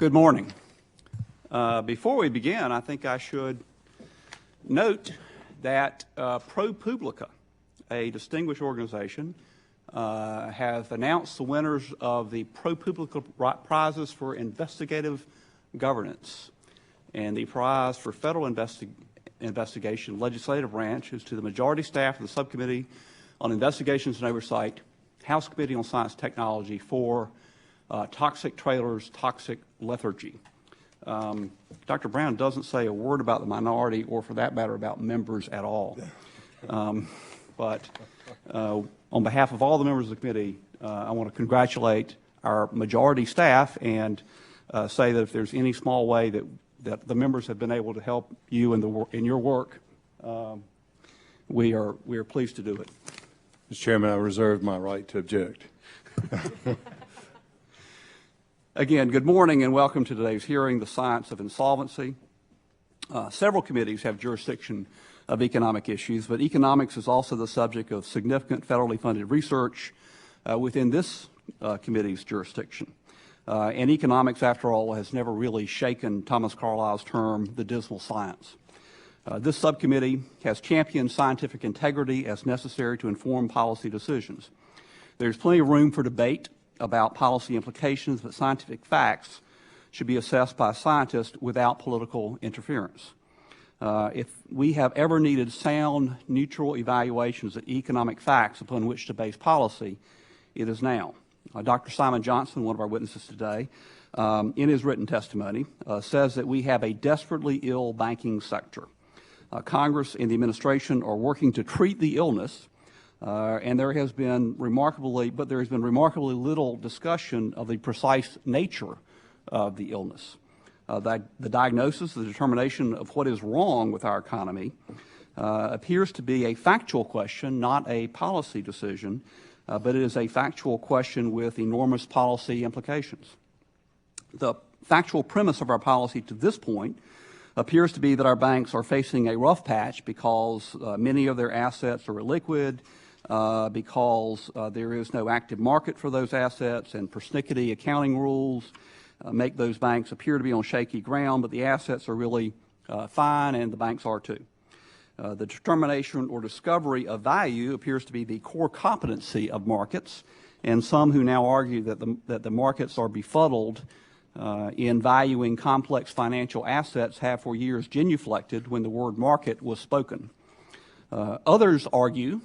Good morning. Before we begin, I think I should note that ProPublica, a distinguished organization, has announced the winners of the ProPublica prizes for investigative governance. And the prize for federal investigation legislative branch is to the majority staff of the Subcommittee on Investigations and Oversight, House Committee on Science and Technology for toxic trailers, toxic lethargy. Dr. Brown doesn't say a word about the minority or, for that matter, about members at all. But on behalf of all the members of the committee, I want to congratulate our majority staff and say that if there's any small way that the members have been able to help you in your work, we are pleased to do it. Mr. Chairman, I reserve my right to object. Again, good morning and welcome to today's hearing, the Science of Insolvency. Several committees have jurisdiction of economic issues, but economics is also the subject of significant federally funded research within this committee's jurisdiction. And economics, after all, has never really shaken Thomas Carlyle's term, the dismal science. This subcommittee has championed scientific integrity as necessary to inform policy decisions. There's plenty of room for debate about policy implications, but scientific facts should be assessed by scientists without political interference. If we have ever needed sound, neutral evaluations of economic facts upon which to base policy, it is now. Dr. Simon Johnson, one of our witnesses today, in his written testimony, says that we have a desperately ill banking sector. Congress and the administration are working to treat the illness, and there has been remarkably little discussion of the precise nature of the illness. The diagnosis, the determination of what is wrong with our economy appears to be a factual question, not a policy decision, but it is a factual question with enormous policy implications. The factual premise of our policy to this point appears to be that our banks are facing a rough patch because many of their assets are illiquid, because there is no active market for those assets, and persnickety accounting rules make those banks appear to be on shaky ground, but the assets are really fine, and the banks are too. The determination or discovery of value appears to be the core competency of markets, and some who now argue that the markets are befuddled in valuing complex financial assets have for years genuflected when the word market was spoken. Others argue,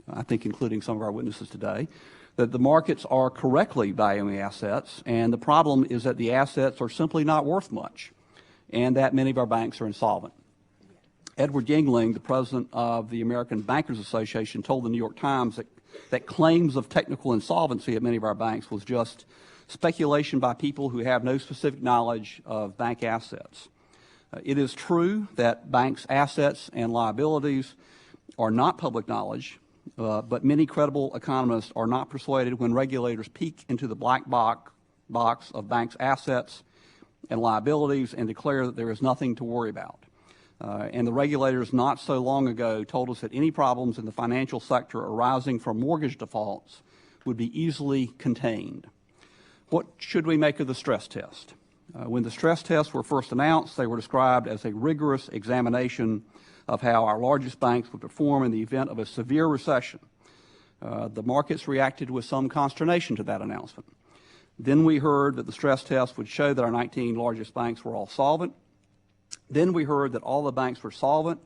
I think including some of our witnesses today, that the markets are correctly valuing assets, and the problem is that the assets are simply not worth much, and that many of our banks are insolvent. Edward Yingling, the president of the American Bankers Association, told the New York Times that claims of technical insolvency at many of our banks was just speculation by people who have no specific knowledge of bank assets. It is true that banks' assets and liabilities are not public knowledge, but many credible economists are not persuaded when regulators peek into the black box of banks' assets and liabilities and declare that there is nothing to worry about. And the regulators not so long ago told us that any problems in the financial sector arising from mortgage defaults would be easily contained. What should we make of the stress test? When the stress tests were first announced, they were described as a rigorous examination of how our largest banks would perform in the event of a severe recession. The markets reacted with some consternation to that announcement. Then we heard that the stress test would show that our 19 largest banks were all solvent. Then we heard that all the banks were solvent,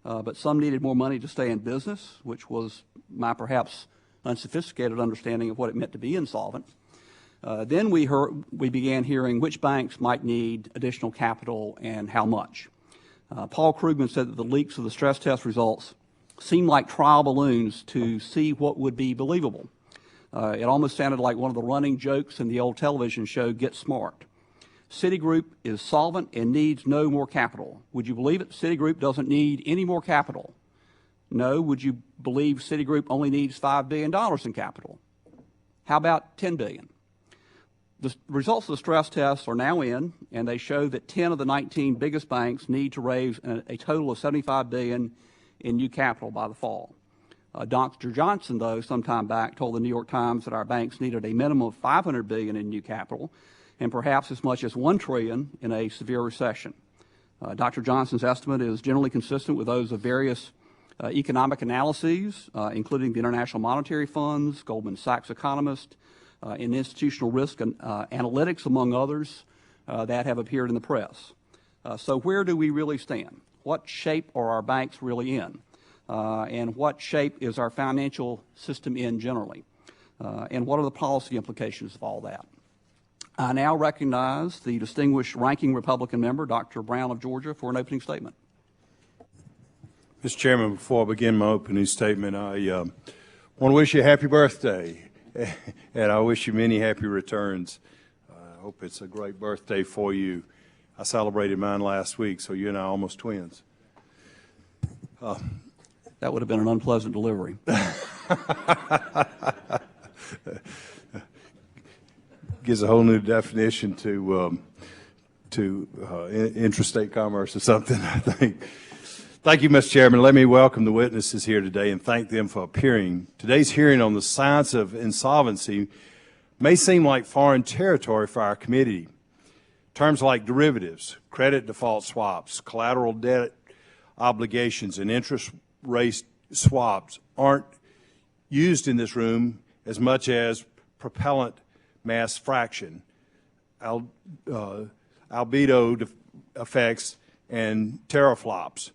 but some needed more money to stay in business, which was my perhaps unsophisticated understanding of what it meant to be insolvent. Then we began hearing which banks might need additional capital and how much. Paul Krugman said that the leaks of the stress test results seemed like trial balloons to see what would be believable. It almost sounded like one of the running jokes in the old television show Get Smart. Citigroup is solvent and needs no more capital. Would you believe it? Citigroup doesn't need any more capital. No. Would you believe Citigroup only needs $5 billion in capital? How about $10 billion? The results of the stress tests are now in, and they show that 10 of the 19 biggest banks need to raise a total of $75 billion in new capital by the fall. Dr. Johnson, though, some time back told the New York Times that our banks needed a minimum of $500 billion in new capital, and perhaps as much as $1 trillion in a severe recession. Dr. Johnson's estimate is generally consistent with those of various economic analyses, including the International Monetary Fund's, Goldman Sachs economists, and institutional risk analytics, among others, that have appeared in the press. So where do we really stand? What shape are our banks really in? And what shape is our financial system in generally? And what are the policy implications of all that? I now recognize the distinguished ranking Republican member, Dr. Brown of Georgia, for an opening statement. Mr. Chairman, before I begin my opening statement, I want to wish you a happy birthday, and I wish you many happy returns. I hope it's a great birthday for you. I celebrated mine last week, so you and I are almost twins. That would have been an unpleasant delivery. Gives a whole new definition to interstate commerce or something, I think. Thank you, Mr. Chairman. Let me welcome the witnesses here today and thank them for appearing. Today's hearing on the science of insolvency may seem like foreign territory for our committee. Terms like derivatives, credit default swaps, collateral debt obligations, and interest rate swaps aren't used in this room as much as propellant mass fraction, albedo effects, and teraflops.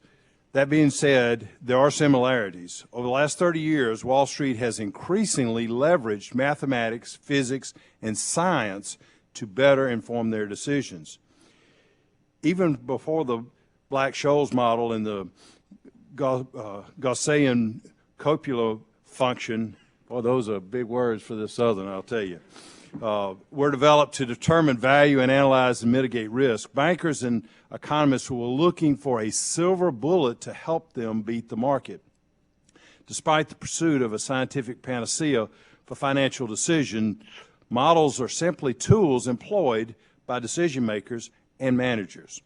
That being said, there are similarities. Over the last 30 years, Wall Street has increasingly leveraged mathematics, physics, and science to better inform their decisions. Even before the Black-Scholes model and the Gaussian copula function, well, those are big words for this Southern, I'll tell you, were developed to determine value and analyze and mitigate risk. Bankers and economists were looking for a silver bullet to help them beat the market. Despite the pursuit of a scientific panacea for financial decision, models are simply tools employed by decision makers and managers.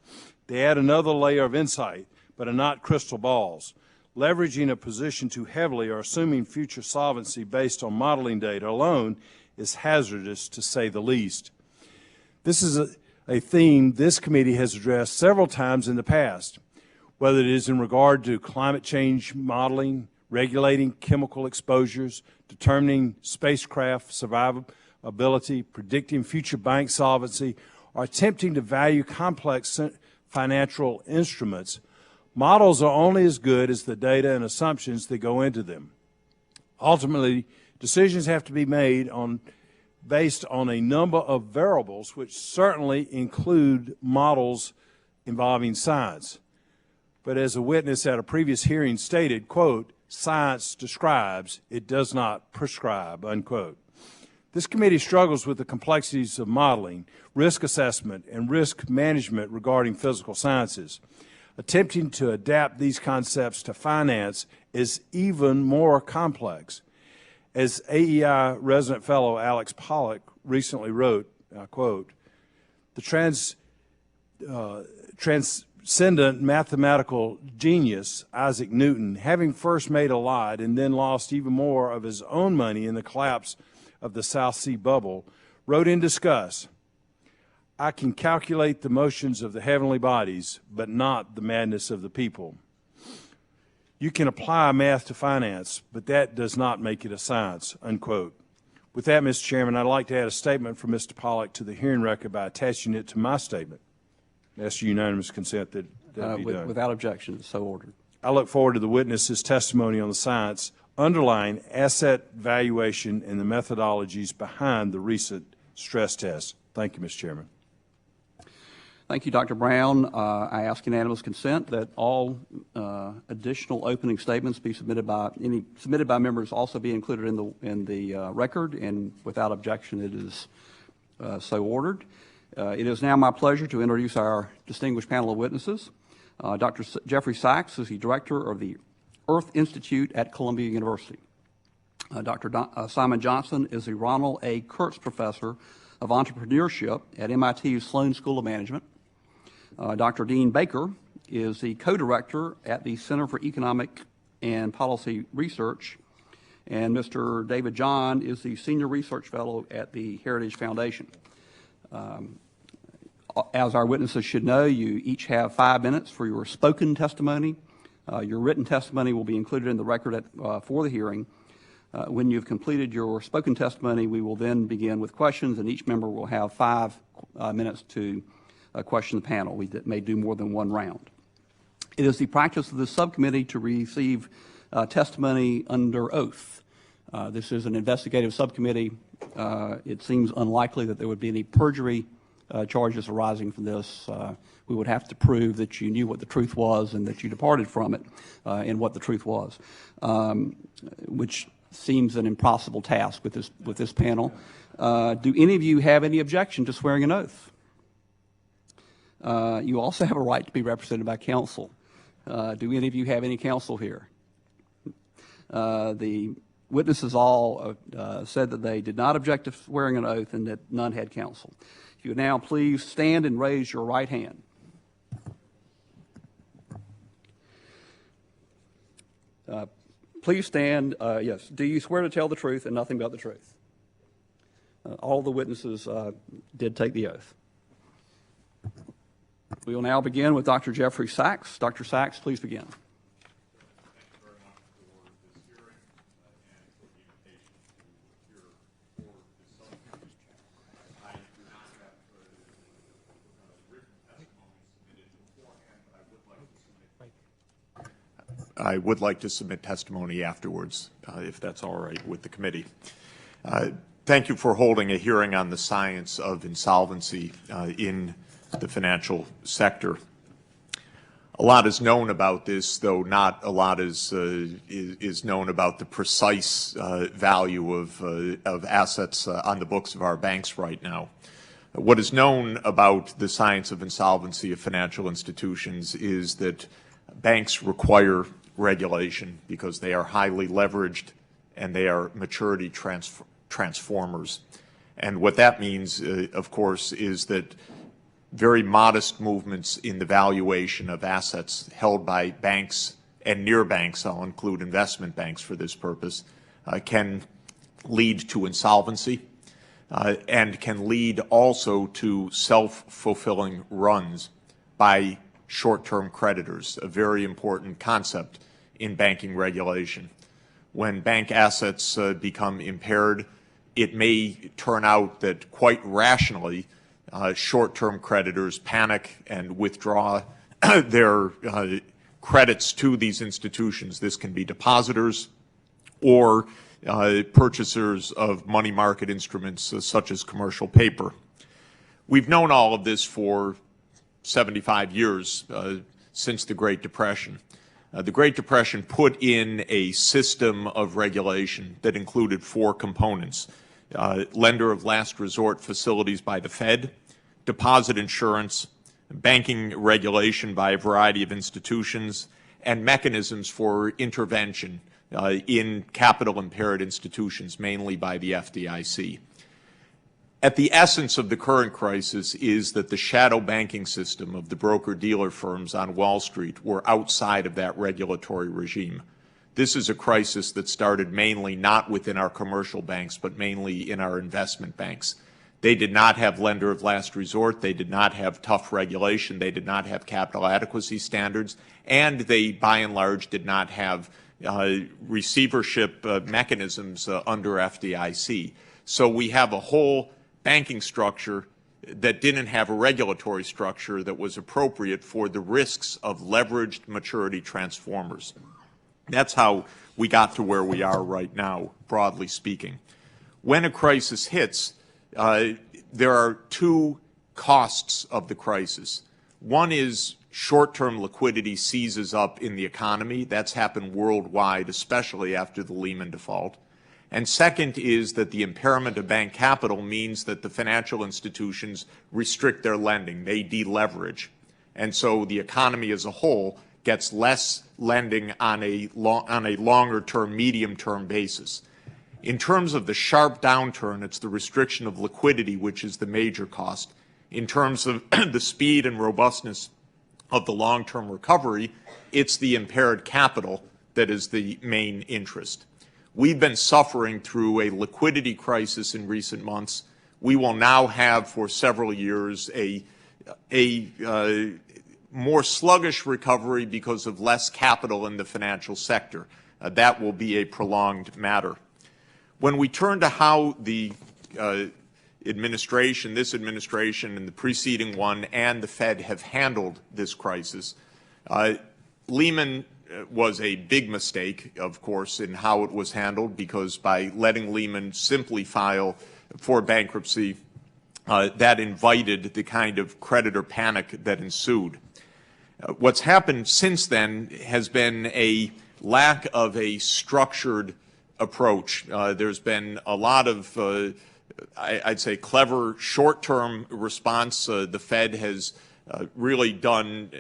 They add another layer of insight, but are not crystal balls. Leveraging a position too heavily or assuming future solvency based on modeling data alone is hazardous, to say the least. This is a theme this committee has addressed several times in the past, whether it is in regard to climate change modeling, regulating chemical exposures, determining spacecraft survivability, predicting future bank solvency, or attempting to value complex financial instruments. Models are only as good as the data and assumptions that go into them. Ultimately, decisions have to be made based on a number of variables, which certainly include models involving science. But as a witness at a previous hearing stated, quote, "Science describes, it does not prescribe," unquote. This committee struggles with the complexities of modeling, risk assessment, and risk management regarding physical sciences. Attempting to adapt these concepts to finance is even more complex. As AEI resident fellow Alex Pollock recently wrote, I quote, "The transcendent mathematical genius, Isaac Newton, having first made a lot and then lost even more of his own money in the collapse of the South Sea bubble, wrote in disgust, 'I can calculate the motions of the heavenly bodies, but not the madness of the people.' You can apply math to finance, but that does not make it a science," unquote. With that, Mr. Chairman, I'd like to add a statement from Mr. Pollock to the hearing record by attaching it to my statement. I ask unanimous consent that be done. Without objection, so ordered. I look forward to the witness's testimony on the science underlying asset valuation and the methodologies behind the recent stress test. Thank you, Mr. Chairman. Thank you, Dr. Brown. I ask unanimous consent that all additional opening statements be submitted by members also be included in the record, and without objection, it is so ordered. It is now my pleasure to introduce our distinguished panel of witnesses. Dr. Jeffrey Sachs is the director of the Earth Institute at Columbia University. Dr. Simon Johnson is the Ronald A. Kurtz Professor of Entrepreneurship at MIT's Sloan School of Management. Dr. Dean Baker is the co-director at the Center for Economic and Policy Research, and Mr. David John is the Senior Research Fellow at the Heritage Foundation. As our witnesses should know, you each have 5 minutes for your spoken testimony. Your written testimony will be included in the record for the hearing. When you've completed your spoken testimony, we will then begin with questions, and each member will have 5 minutes to question the panel. We may do more than one round. It is the practice of the subcommittee to receive testimony under oath. This is an investigative subcommittee. It seems unlikely that there would be any perjury charges arising from this. We would have to prove that you knew what the truth was and that you departed from it and what the truth was, which seems an impossible task with this panel. Do any of you have any objection to swearing an oath? You also have a right to be represented by counsel. Do any of you have any counsel here? The witnesses all said that they did not object to swearing an oath and that none had counsel. If you would now please stand and raise your right hand. Please stand. Yes. Do you swear to tell the truth and nothing but the truth? All the witnesses did take the oath. We will now begin with Dr. Jeffrey Sachs. Dr. Sachs, please begin. Thank you very much for this hearing and for the invitation to appear for this subcommittee. I do not have written testimony submitted beforehand, but I would like to submit testimony afterwards, if that's all right with the committee. Thank you for holding a hearing on the science of insolvency in the financial sector. A lot is known about this, though not a lot is known about the precise value of assets on the books of our banks right now. What is known about the science of insolvency of financial institutions is that banks require regulation because they are highly leveraged and they are maturity transformers. And what that means, of course, is that very modest movements in the valuation of assets held by banks and near banks, I'll include investment banks for this purpose, can lead to insolvency and can lead also to self-fulfilling runs by short-term creditors, a very important concept in banking regulation. When bank assets become impaired, it may turn out that quite rationally short-term creditors panic and withdraw their credits to these institutions. This can be depositors or purchasers of money market instruments such as commercial paper. We've known all of this for 75 years since the Great Depression. The Great Depression put in a system of regulation that included 4 components: lender of last resort facilities by the Fed, deposit insurance, banking regulation by a variety of institutions, and mechanisms for intervention in capital impaired institutions, mainly by the FDIC. At the essence of the current crisis is that the shadow banking system of the broker-dealer firms on Wall Street were outside of that regulatory regime. This is a crisis that started mainly not within our commercial banks, but mainly in our investment banks. They did not have lender of last resort. They did not have tough regulation. They did not have capital adequacy standards. And they, by and large, did not have receivership mechanisms under FDIC. So we have a whole banking structure that didn't have a regulatory structure that was appropriate for the risks of leveraged maturity transformers. That's how we got to where we are right now, broadly speaking. When a crisis hits, there are 2 costs of the crisis. One is short-term liquidity seizes up in the economy. That's happened worldwide, especially after the Lehman default. And second is that the impairment of bank capital means that the financial institutions restrict their lending. They deleverage. And so the economy as a whole gets less lending on a longer-term, medium-term basis. In terms of the sharp downturn, it's the restriction of liquidity which is the major cost. In terms of the speed and robustness of the long-term recovery, it's the impaired capital that is the main interest. We've been suffering through a liquidity crisis in recent months we will now have for several years a more sluggish recovery because of less capital in the financial sector. That will be a prolonged matter. When we turn to how the administration, this administration and the preceding one and the Fed have handled this crisis, Lehman was a big mistake, of course, in how it was handled, because by letting Lehman simply file for bankruptcy, that invited the kind of creditor panic that ensued. What's happened since then has been a lack of a structured approach. There's been a lot of, I'd say, clever short-term response. The Fed has really done,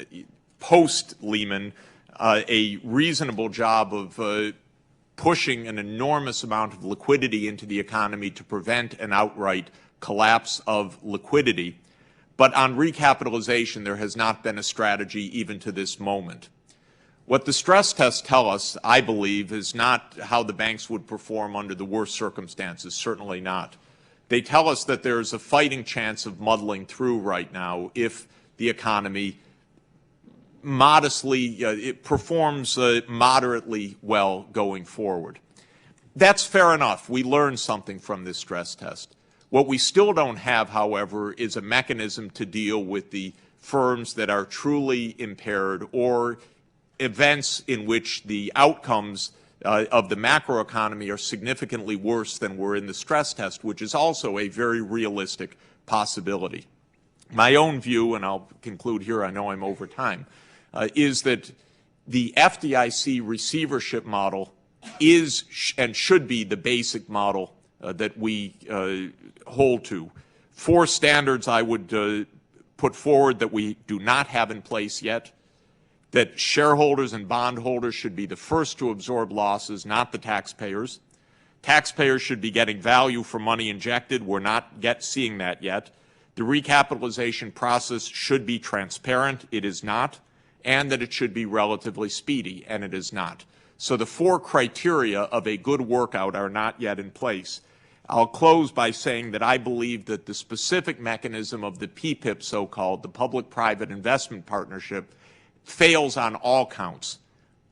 post-Lehman, a reasonable job of pushing an enormous amount of liquidity into the economy to prevent an outright collapse of liquidity. But on recapitalization, there has not been a strategy even to this moment. What the stress tests tell us, I believe, is not how the banks would perform under the worst circumstances, certainly not. They tell us that there's a fighting chance of muddling through right now if the economy modestly, it performs moderately well going forward. That's fair enough. We learned something from this stress test. What we still don't have, however, is a mechanism to deal with the firms that are truly impaired, or events in which the outcomes of the macroeconomy are significantly worse than were in the stress test, which is also a very realistic possibility. My own view, and I'll conclude here, I know I'm over time, is that the FDIC receivership model is and should be the basic model that we hold to. 4 standards I would put forward that we do not have in place yet: that shareholders and bondholders should be the first to absorb losses, not the taxpayers. Taxpayers should be getting value for money injected. We're not yet seeing that yet. The recapitalization process should be transparent. It is not. And that it should be relatively speedy, and it is not. So the 4 criteria of a good workout are not yet in place. I'll close by saying that I believe that the specific mechanism of the PPIP, so-called, the Public-Private Investment Partnership, fails on all counts.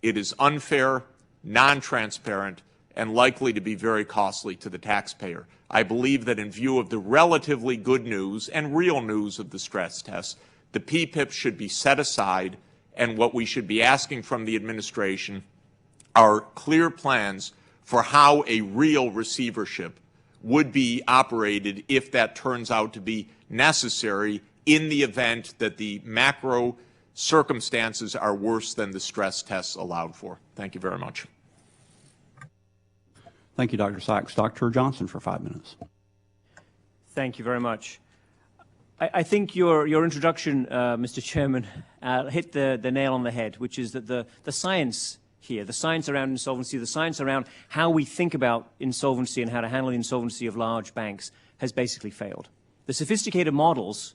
It is unfair, non-transparent, and likely to be very costly to the taxpayer. I believe that in view of the relatively good news and real news of the stress test, the PPIP should be set aside, and what we should be asking from the administration are clear plans for how a real receivership would be operated if that turns out to be necessary in the event that the macro circumstances are worse than the stress tests allowed for. Thank you very much. Thank you, Dr. Sachs. Dr. Johnson for 5 minutes. Thank you very much. I think your introduction, Mr. Chairman, hit the nail on the head, which is that the science here, the science around insolvency, the science around how we think about insolvency and how to handle the insolvency of large banks has basically failed. The sophisticated models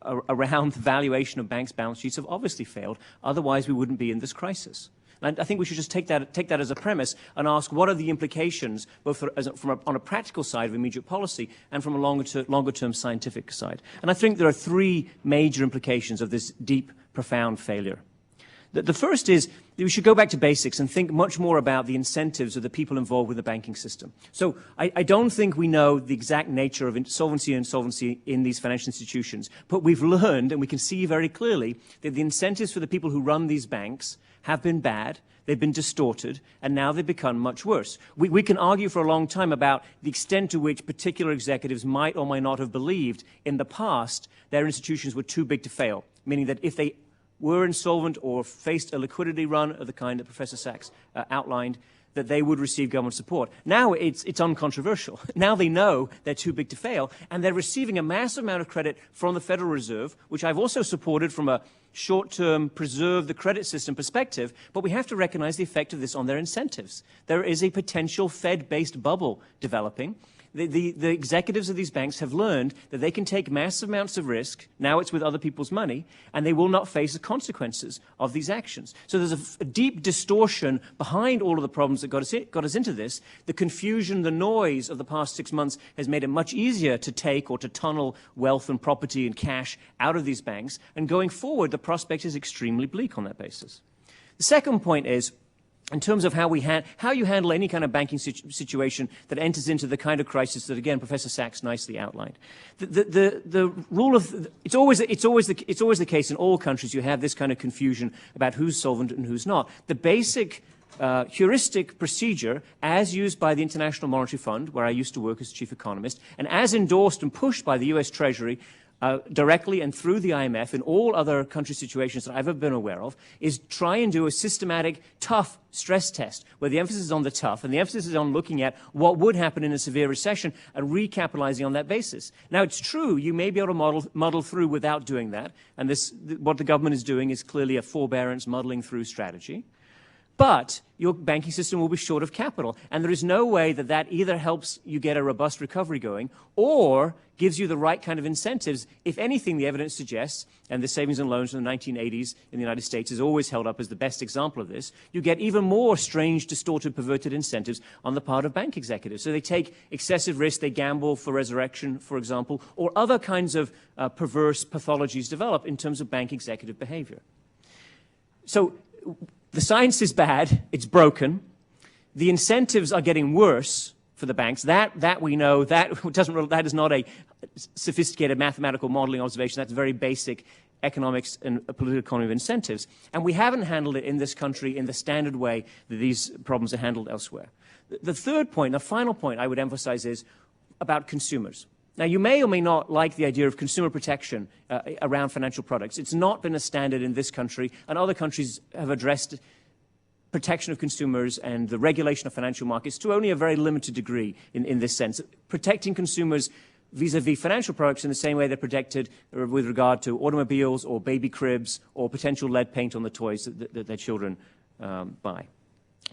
around the valuation of banks' balance sheets have obviously failed. Otherwise, we wouldn't be in this crisis. And I think we should just take that as a premise and ask what are the implications, both on a practical side of immediate policy and from a longer-term scientific side. And I think there are 3 major implications of this deep, profound failure. The first is that we should go back to basics and think much more about the incentives of the people involved with the banking system. So I don't think we know the exact nature of insolvency and insolvency in these financial institutions, but we've learned, and we can see very clearly, that the incentives for the people who run these banks have been bad, they've been distorted, and now they've become much worse. We can argue for a long time about the extent to which particular executives might or might not have believed in the past their institutions were too big to fail, meaning that if they were insolvent or faced a liquidity run of the kind that Professor Sachs outlined, that they would receive government support. Now it's uncontroversial. Now they know they're too big to fail, and they're receiving a massive amount of credit from the Federal Reserve, which I've also supported from a short-term preserve the credit system perspective, but we have to recognize the effect of this on their incentives. There is a potential Fed-based bubble developing. The executives of these banks have learned that they can take massive amounts of risk, now it's with other people's money, and they will not face the consequences of these actions. So there's a deep distortion behind all of the problems that got us into this. The confusion, the noise of the past 6 months has made it much easier to take or to tunnel wealth and property and cash out of these banks, and going forward, the prospect is extremely bleak on that basis. The second point is, in terms of how you handle any kind of banking situation that enters into the kind of crisis that, again, Professor Sachs nicely outlined. The rule of it's always the case in all countries. You have this kind of confusion about who's solvent and who's not. The basic heuristic procedure, as used by the International Monetary Fund, where I used to work as chief economist, and as endorsed and pushed by the U.S. Treasury, directly and through the IMF in all other country situations that I've ever been aware of, is try and do a systematic, tough stress test, where the emphasis is on the tough, and the emphasis is on looking at what would happen in a severe recession and recapitalizing on that basis. Now, it's true, you may be able to muddle through without doing that, and what the government is doing is clearly a forbearance muddling through strategy. But your banking system will be short of capital, and there is no way that that either helps you get a robust recovery going or gives you the right kind of incentives. If anything, the evidence suggests, and the savings and loans in the 1980s in the United States is always held up as the best example of this, you get even more strange, distorted, perverted incentives on the part of bank executives. So they take excessive risk, they gamble for resurrection, for example, or other kinds of perverse pathologies develop in terms of bank executive behavior. So the science is bad, it's broken. The incentives are getting worse for the banks. That we know, that is not a sophisticated mathematical modeling observation. That's very basic economics and political economy of incentives. And we haven't handled it in this country in the standard way that these problems are handled elsewhere. The third point, the final point I would emphasize is about consumers. Now, you may or may not like the idea of consumer protection around financial products. It's not been a standard in this country, and other countries have addressed protection of consumers and the regulation of financial markets to only a very limited degree in this sense. Protecting consumers vis-a-vis financial products in the same way they're protected with regard to automobiles or baby cribs or potential lead paint on the toys that their children buy.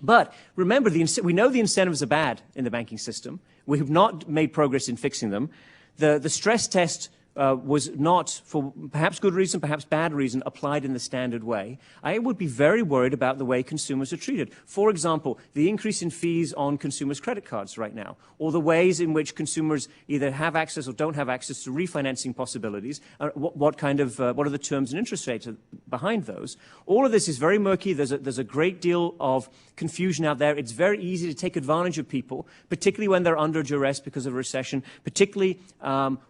But remember, we know the incentives are bad in the banking system. We have not made progress in fixing them. The stress test was not, for perhaps good reason, perhaps bad reason, applied in the standard way. I would be very worried about the way consumers are treated. For example, the increase in fees on consumers' credit cards right now, or the ways in which consumers either have access or don't have access to refinancing possibilities. What are the terms and interest rates behind those? All of this is very murky. There's a great deal of confusion out there. It's very easy to take advantage of people, particularly when they're under duress because of a recession, particularly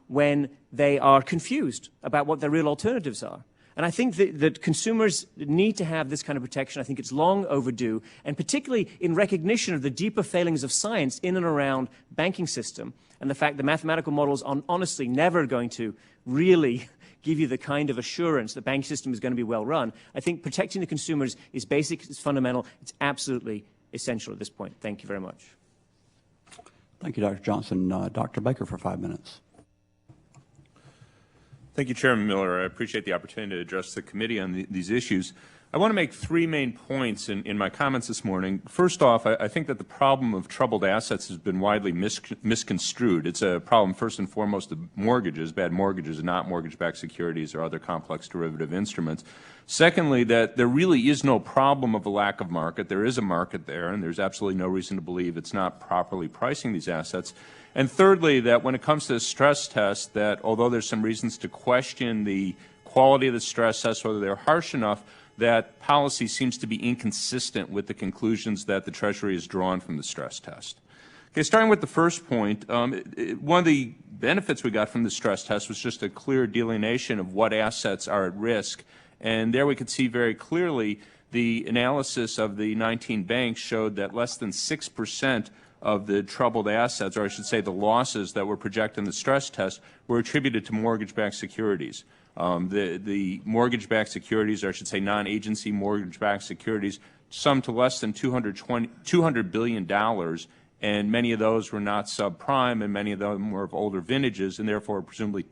when they are confused about what their real alternatives are. And I think that consumers need to have this kind of protection. I think it's long overdue, and particularly in recognition of the deeper failings of science in and around banking system, and the fact that mathematical models are honestly never going to really give you the kind of assurance that the banking system is going to be well run. I think protecting the consumers is basic, it's fundamental, it's absolutely essential at this point. Thank you very much. Thank you, Dr. Johnson. Dr. Baker for 5 minutes. Thank you, Chairman Miller. I appreciate the opportunity to address the committee on these issues. I want to make three main points in my comments this morning. First off, I think that the problem of troubled assets has been widely misconstrued. It's a problem, first and foremost, of mortgages, bad mortgages, not mortgage-backed securities or other complex derivative instruments. Secondly, that there really is no problem of a lack of market. There is a market there, and there's absolutely no reason to believe it's not properly pricing these assets. And thirdly, that when it comes to the stress test, that although there's some reasons to question the quality of the stress test, whether they're harsh enough, that policy seems to be inconsistent with the conclusions that the Treasury has drawn from the stress test. Okay, starting with the first point, one of the benefits we got from the stress test was just a clear delineation of what assets are at risk. And there we could see very clearly the analysis of the 19 banks showed that less than 6% of the troubled assets, or I should say the losses that were projected in the stress test, were attributed to mortgage-backed securities. The mortgage-backed securities, or I should say non-agency mortgage-backed securities, summed to less than $200 billion, and many of those were not subprime, and many of them were of older vintages, and therefore presumably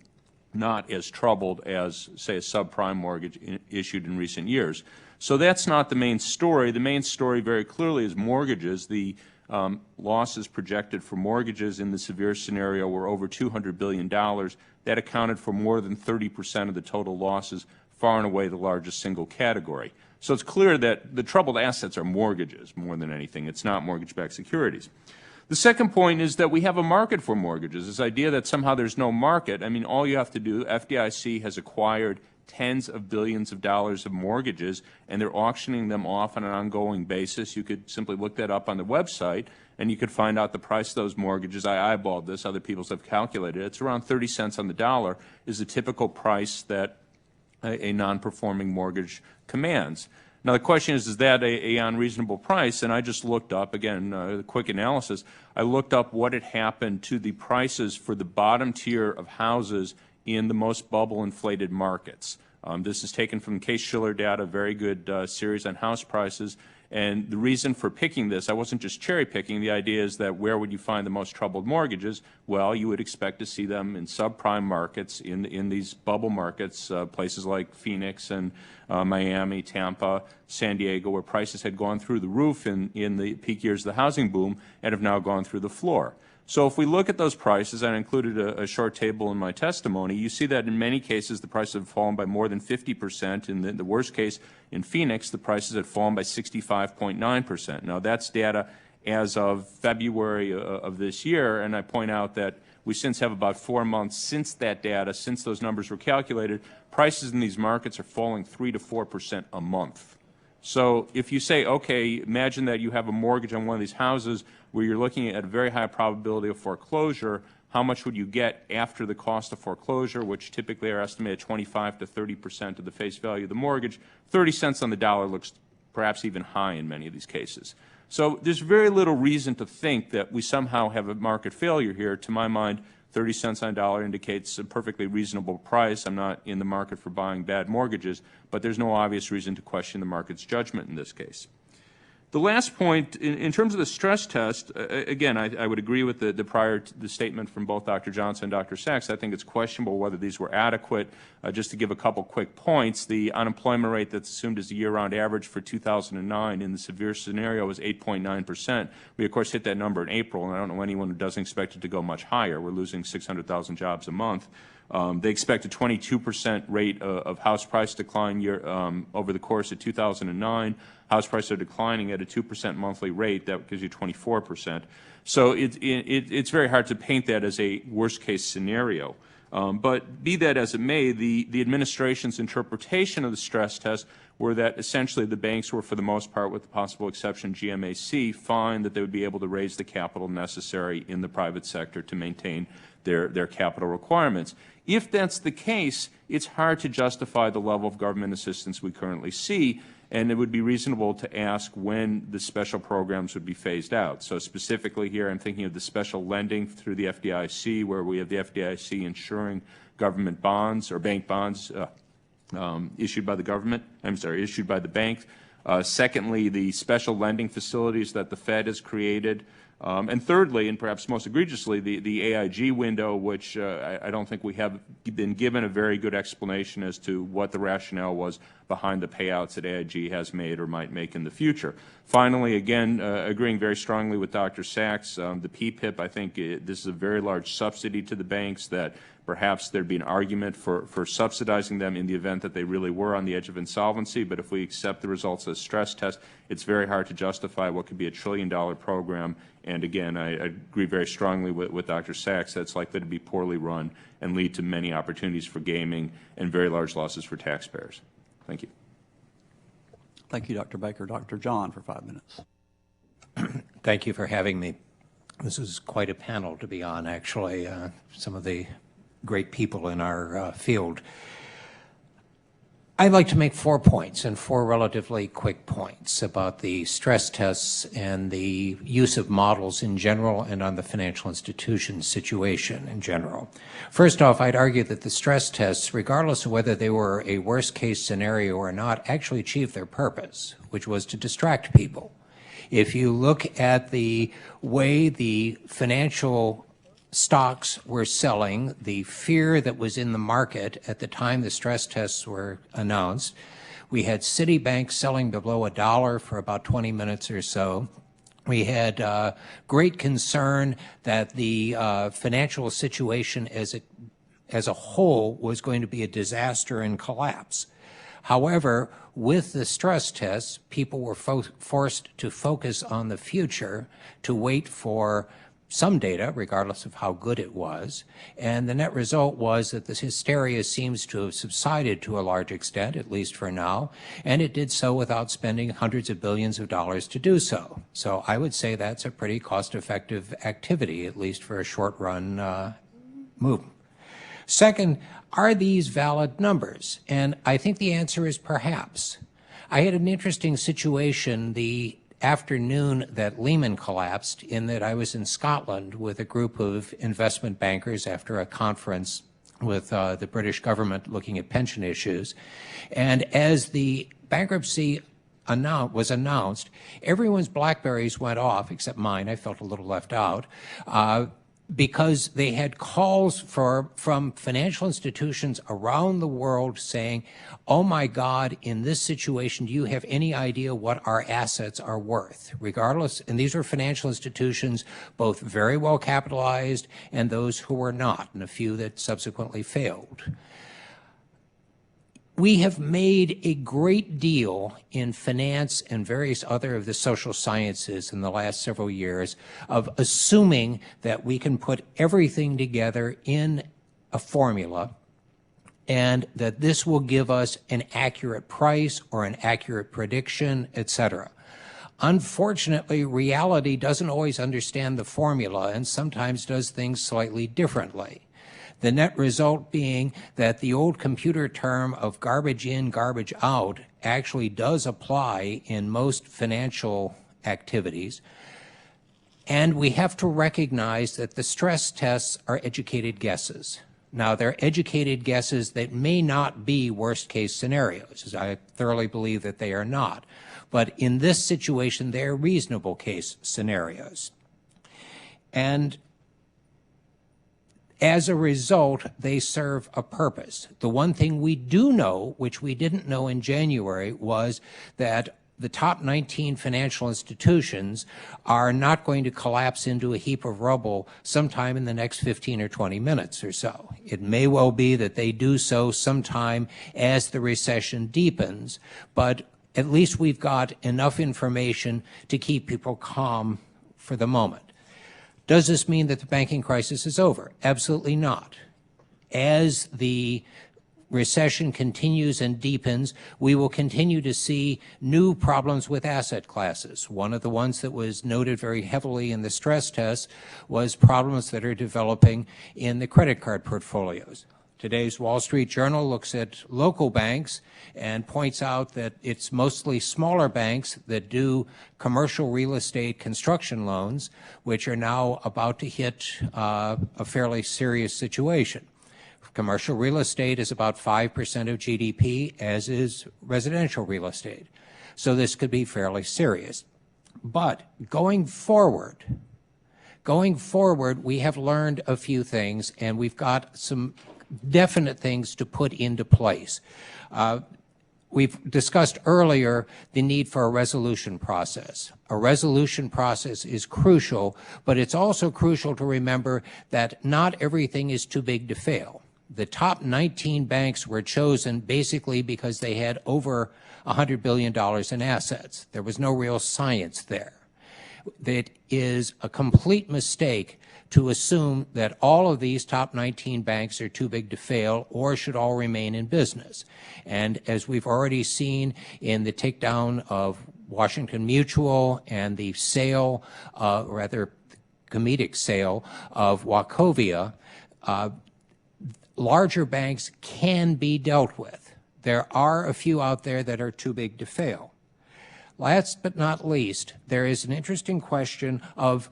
not as troubled as, say, a subprime mortgage issued in recent years. So that's not the main story. The main story very clearly is mortgages. The losses projected for mortgages in the severe scenario were over $200 billion. That accounted for more than 30% of the total losses, far and away the largest single category. So it's clear that the troubled assets are mortgages more than anything. It's not mortgage-backed securities. The second point is that we have a market for mortgages. This idea that somehow there's no market, I mean, all you have to do, FDIC has acquired tens of billions of dollars of mortgages, and they're auctioning them off on an ongoing basis. You could simply look that up on the website, and you could find out the price of those mortgages. I eyeballed this. Other people have calculated it. It's around 30 cents on the dollar is the typical price that a non-performing mortgage commands. Now, the question is that a unreasonable price? And I just looked up, again, a quick analysis. I looked up what had happened to the prices for the bottom tier of houses in the most bubble-inflated markets. This is taken from Case-Shiller data, very good series on house prices. And the reason for picking this, I wasn't just cherry-picking. The idea is that where would you find the most troubled mortgages? Well, you would expect to see them in subprime markets, in these bubble markets, places like Phoenix and Miami, Tampa, San Diego, where prices had gone through the roof in the peak years of the housing boom and have now gone through the floor. So if we look at those prices, I included a short table in my testimony, you see that in many cases the prices have fallen by more than 50%. In the worst case, in Phoenix, the prices had fallen by 65.9%. Now that's data as of February of this year, and I point out that we since have about 4 months since that data, since those numbers were calculated, prices in these markets are falling 3 to 4% a month. So if you say, okay, imagine that you have a mortgage on one of these houses where you're looking at a very high probability of foreclosure, how much would you get after the cost of foreclosure, which typically are estimated 25 to 30% of the face value of the mortgage? 30 cents on the dollar looks perhaps even high in many of these cases. So there's very little reason to think that we somehow have a market failure here. To my mind, 30 cents on a dollar indicates a perfectly reasonable price. I'm not in the market for buying bad mortgages, but there's no obvious reason to question the market's judgment in this case. The last point, in terms of the stress test, again, I would agree with the statement from both Dr. Johnson and Dr. Sachs. I think it's questionable whether these were adequate. Just to give a couple quick points, the unemployment rate that's assumed as the year-round average for 2009 in the severe scenario was 8.9%. We, of course, hit that number in April, and I don't know anyone who doesn't expect it to go much higher. We're losing 600,000 jobs a month. They expect a 22% rate of house price decline over the course of 2009. House prices are declining at a 2% monthly rate. That gives you 24%. So it's very hard to paint that as a worst-case scenario. But be that as it may, the administration's interpretation of the stress test were that essentially the banks were, for the most part, with the possible exception GMAC, fine that they would be able to raise the capital necessary in the private sector to maintain their capital requirements. If that's the case, it's hard to justify the level of government assistance we currently see, and it would be reasonable to ask when the special programs would be phased out. So specifically here, I'm thinking of the special lending through the FDIC, where we have the FDIC insuring government bonds or bank bonds issued by the government, issued by the bank. Secondly, the special lending facilities that the Fed has created. And thirdly, and perhaps most egregiously, the AIG window, which I don't think we have been given a very good explanation as to what the rationale was behind the payouts that AIG has made or might make in the future. Finally, again, agreeing very strongly with Dr. Sachs, the PPIP, I think this is a very large subsidy to the banks that perhaps there'd be an argument for subsidizing them in the event that they really were on the edge of insolvency. But if we accept the results of the stress test, it's very hard to justify what could be a $1 trillion program. And again, I agree very strongly with Dr. Sachs that it's likely to be poorly run and lead to many opportunities for gaming and very large losses for taxpayers. Thank you. Thank you, Dr. Baker. Dr. John for 5 minutes. Thank you for having me. This is quite a panel to be on, actually. Some of the great people in our field. I'd like to make 4 points, and 4 relatively quick points about the stress tests and the use of models in general and on the financial institution situation in general. First off, I'd argue that the stress tests, regardless of whether they were a worst-case scenario or not, actually achieved their purpose, which was to distract people. If you look at the way the financial stocks were selling, the fear that was in the market at the time the stress tests were announced, we had Citibank selling below $1 for about 20 minutes or so. We had great concern that the financial situation as a whole was going to be a disaster and collapse. However, with the stress tests, people were forced to focus on the future, to wait for some data, regardless of how good it was, and the net result was that this hysteria seems to have subsided to a large extent, at least for now, and it did so without spending hundreds of billions of dollars to do so. So I would say that's a pretty cost-effective activity, at least for a short-run move. Second, are these valid numbers? And I think the answer is perhaps. I had an interesting situation the afternoon that Lehman collapsed, in that I was in Scotland with a group of investment bankers after a conference with the British government looking at pension issues. And as the bankruptcy was announced, everyone's BlackBerries went off, except mine. I felt a little left out, because they had calls from financial institutions around the world saying, oh my God, in this situation, do you have any idea what our assets are worth? Regardless, and these were financial institutions, both very well capitalized and those who were not, and a few that subsequently failed. We have made a great deal in finance and various other of the social sciences in the last several years of assuming that we can put everything together in a formula and that this will give us an accurate price or an accurate prediction, etc. Unfortunately, reality doesn't always understand the formula and sometimes does things slightly differently. The net result being that the old computer term of garbage in, garbage out actually does apply in most financial activities. And we have to recognize that the stress tests are educated guesses. Now, they're educated guesses that may not be worst-case scenarios, as I thoroughly believe that they are not. But in this situation, they're reasonable case scenarios. And as a result, they serve a purpose. The one thing we do know, which we didn't know in January, was that the top 19 financial institutions are not going to collapse into a heap of rubble sometime in the next 15 or 20 minutes or so. It may well be that they do so sometime as the recession deepens, but at least we've got enough information to keep people calm for the moment. Does this mean that the banking crisis is over? Absolutely not. As the recession continues and deepens, we will continue to see new problems with asset classes. One of the ones that was noted very heavily in the stress test was problems that are developing in the credit card portfolios. Today's Wall Street Journal looks at local banks and points out that it's mostly smaller banks that do commercial real estate construction loans, which are now about to hit a fairly serious situation. Commercial real estate is about 5% of GDP, as is residential real estate. So this could be fairly serious. But going forward, we have learned a few things, and we've got some definite things to put into place. We've discussed earlier the need for a resolution process. A resolution process is crucial, but it's also crucial to remember that not everything is too big to fail. The top 19 banks were chosen basically because they had over $100 billion in assets. There was no real science there. It is a complete mistake to assume that all of these top 19 banks are too big to fail or should all remain in business. And as we've already seen in the takedown of Washington Mutual and the sale, rather comedic sale of Wachovia, larger banks can be dealt with. There are a few out there that are too big to fail. Last but not least, there is an interesting question of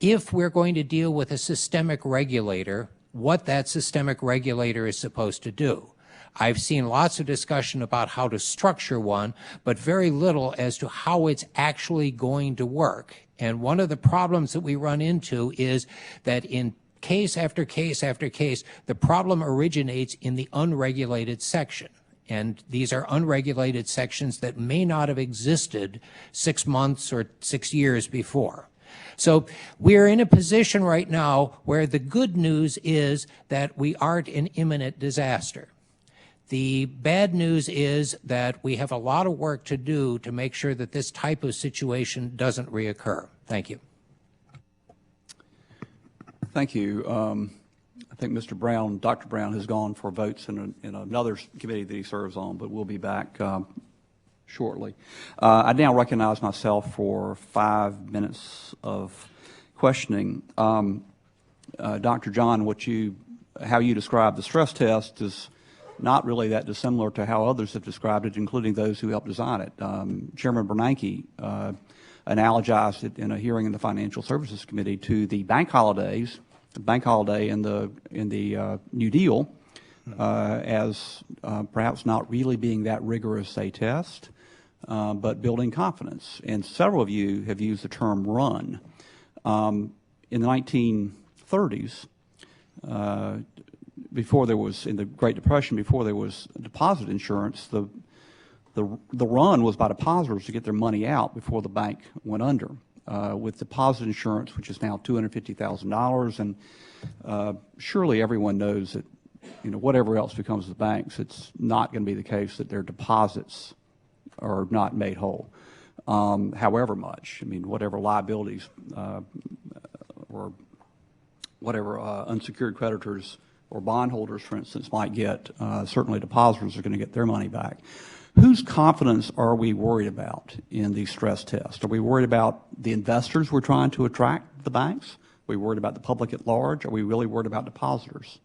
if we're going to deal with a systemic regulator, what that systemic regulator is supposed to do. I've seen lots of discussion about how to structure one, but very little as to how it's actually going to work. And one of the problems that we run into is that in case after case after case, the problem originates in the unregulated section. And these are unregulated sections that may not have existed 6 months or 6 years before. So we're in a position right now where the good news is that we aren't in imminent disaster. The bad news is that we have a lot of work to do to make sure that this type of situation doesn't reoccur. Thank you. Thank you. I think Mr. Brown, Dr. Brown, has gone for votes in another committee that he serves on, but we'll be back shortly. I now recognize myself for 5 minutes of questioning. Dr. John, how you describe the stress test is not really that dissimilar to how others have described it, including those who helped design it. Chairman Bernanke analogized it in a hearing in the Financial Services Committee to the bank holiday in the New Deal as perhaps not really being that rigorous a test, but building confidence. And several of you have used the term run. In the 1930s, before there was, in the Great Depression, before there was deposit insurance, the run was by depositors to get their money out before the bank went under. With deposit insurance, which is now $250,000, and surely everyone knows that, whatever else becomes of the banks, it's not going to be the case that their deposits are not made whole, however much. I mean, whatever liabilities or whatever unsecured creditors or bondholders, for instance, might get, certainly depositors are going to get their money back. Whose confidence are we worried about in these stress tests? Are we worried about the investors we're trying to attract, the banks? Are we worried about the public at large? Are we really worried about depositors?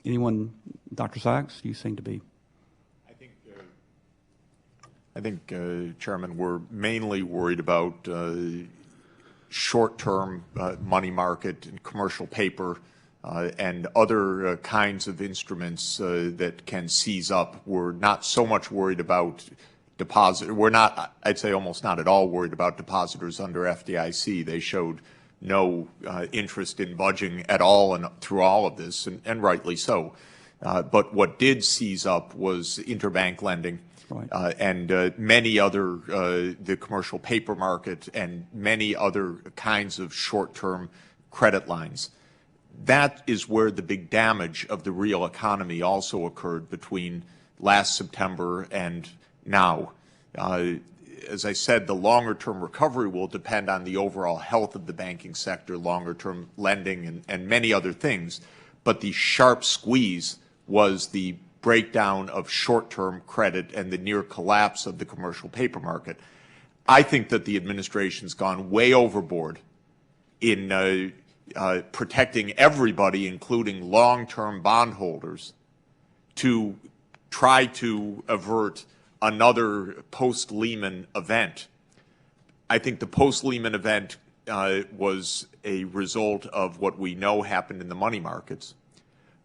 Anyone, Dr. Sachs, you seem to be. I think, Chairman, we're mainly worried about short-term money market and commercial paper and other kinds of instruments that can seize up. We're not so much worried about deposit. We're not, I'd say almost not at all worried about depositors under FDIC. They showed no interest in budging at all and through all of this, and rightly so. But what did seize up was interbank lending. Right. And many other, the commercial paper market and many other kinds of short-term credit lines. That is where the big damage of the real economy also occurred between last September and now. As I said, the longer-term recovery will depend on the overall health of the banking sector, longer-term lending, and many other things. But the sharp squeeze was the breakdown of short-term credit and the near collapse of the commercial paper market. I think that the administration's gone way overboard in protecting everybody, including long-term bondholders, to try to avert another post-Lehman event. I think the post-Lehman event was a result of what we know happened in the money markets.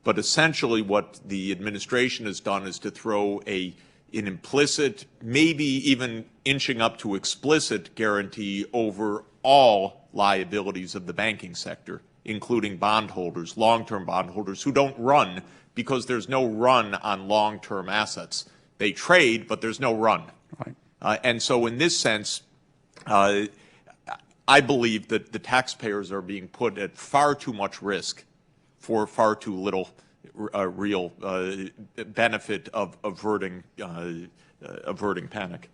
But essentially what the administration has done is to throw an implicit, maybe even inching up to explicit guarantee over all liabilities of the banking sector, including bondholders, long-term bondholders who don't run because there's no run on long-term assets. They trade, but there's no run. Right. And so in this sense, I believe that the taxpayers are being put at far too much risk for far too little real benefit of averting panic.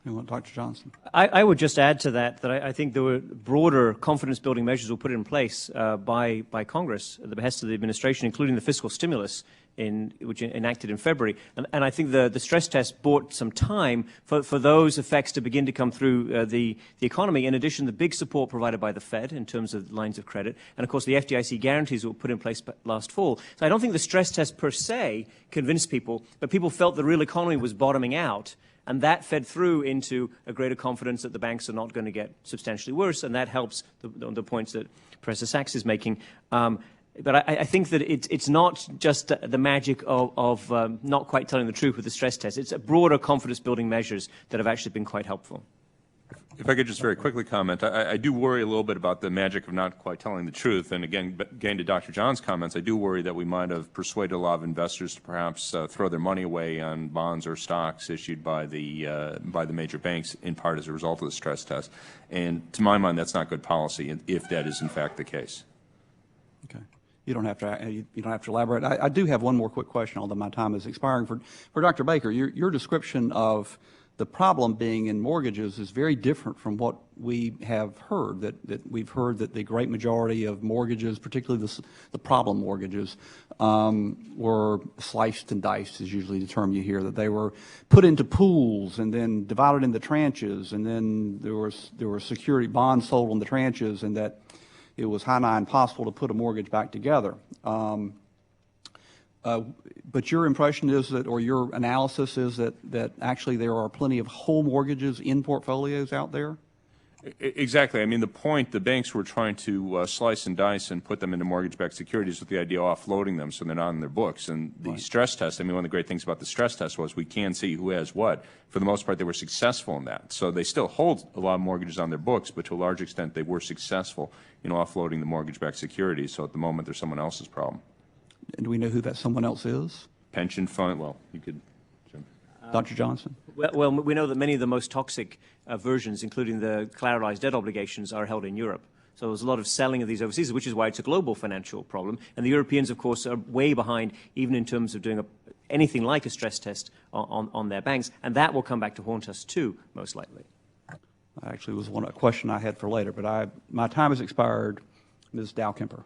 You want Dr. Johnson? I would just add to that I think there were broader confidence-building measures were put in place by Congress at the behest of the administration, including the fiscal stimulus which enacted in February. And I think the stress test bought some time for those effects to begin to come through the economy. In addition, the big support provided by the Fed in terms of lines of credit, and of course the FDIC guarantees that were put in place last fall. So I don't think the stress test per se convinced people, but people felt the real economy was bottoming out. And that fed through into a greater confidence that the banks are not going to get substantially worse, and that helps the points that Professor Sachs is making. But I think that it's not just the magic of not quite telling the truth with the stress test. It's a broader confidence-building measures that have actually been quite helpful. If I could just very quickly comment, I do worry a little bit about the magic of not quite telling the truth. And again, getting to Dr. John's comments, I do worry that we might have persuaded a lot of investors to perhaps throw their money away on bonds or stocks issued by the major banks, in part as a result of the stress test. And to my mind, that's not good policy, if that is in fact the case. Okay. You don't have to elaborate. I do have one more quick question, although my time is expiring. For Dr. Baker, your description of the problem being in mortgages is very different from what we have heard, that we've heard that the great majority of mortgages, particularly the problem mortgages, were sliced and diced, is usually the term you hear, that they were put into pools and then divided into tranches, and then there were security bonds sold on the tranches, and that it was high-nigh impossible to put a mortgage back together. But your impression is that, or your analysis is that actually there are plenty of whole mortgages in portfolios out there? Exactly. I mean, the banks were trying to slice and dice and put them into mortgage-backed securities with the idea of offloading them so they're not on their books. And the stress test, I mean, one of the great things about the stress test was we can see who has what. For the most part, they were successful in that. So they still hold a lot of mortgages on their books, but to a large extent, they were successful in offloading the mortgage-backed securities. So at the moment, they're someone else's problem. And do we know who that someone else is? Pension fund, well, you could, Jim. Dr. Johnson? Well, we know that many of the most toxic versions, including the collateralized debt obligations, are held in Europe. So there's a lot of selling of these overseas, which is why it's a global financial problem. And the Europeans, of course, are way behind, even in terms of doing anything like a stress test on their banks. And that will come back to haunt us too, most likely. Actually, it was a question I had for later, but my time has expired. Ms. Dowkemper.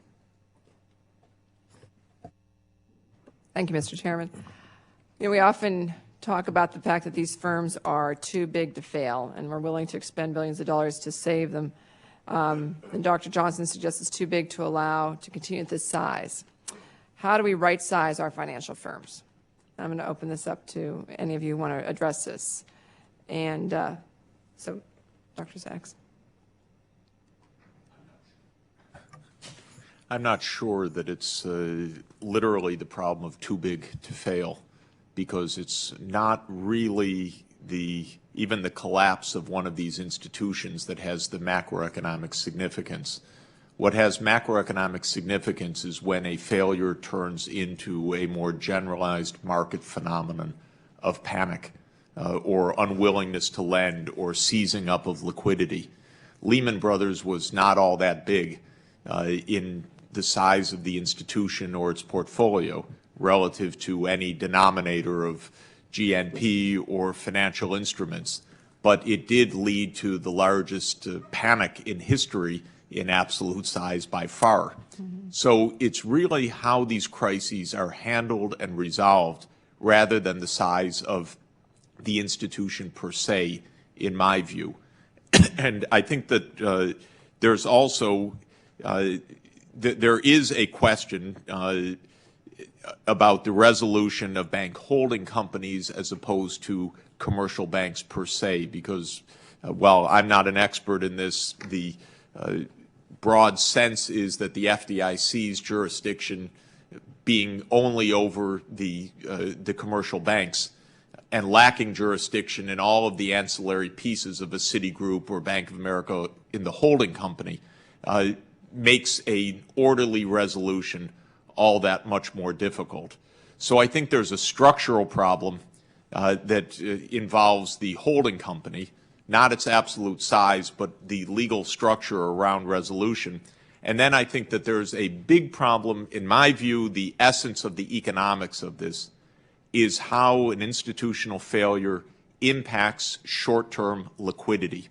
Thank you, Mr. Chairman. You know, we often talk about the fact that these firms are too big to fail, and we're willing to expend billions of dollars to save them. And Dr. Johnson suggests it's too big to allow to continue at this size. How do we right-size our financial firms? I'm going to open this up to any of you who want to address this. And so, Dr. Sachs. I'm not sure that it's literally the problem of too big to fail, because it's not really even the collapse of one of these institutions that has the macroeconomic significance. What has macroeconomic significance is when a failure turns into a more generalized market phenomenon of panic or unwillingness to lend or seizing up of liquidity. Lehman Brothers was not all that big in the size of the institution or its portfolio relative to any denominator of GNP or financial instruments, but it did lead to the largest panic in history in absolute size by far. So it's really how these crises are handled and resolved rather than the size of the institution per se, in my view. And I think that there's also there is a question about the resolution of bank holding companies as opposed to commercial banks per se, because while I'm not an expert in this, the broad sense is that the FDIC's jurisdiction being only over the commercial banks and lacking jurisdiction in all of the ancillary pieces of a Citigroup or Bank of America in the holding company makes an orderly resolution all that much more difficult. So I think there's a structural problem that involves the holding company, not its absolute size, but the legal structure around resolution. And then I think that there's a big problem, in my view, the essence of the economics of this is how an institutional failure impacts short-term liquidity.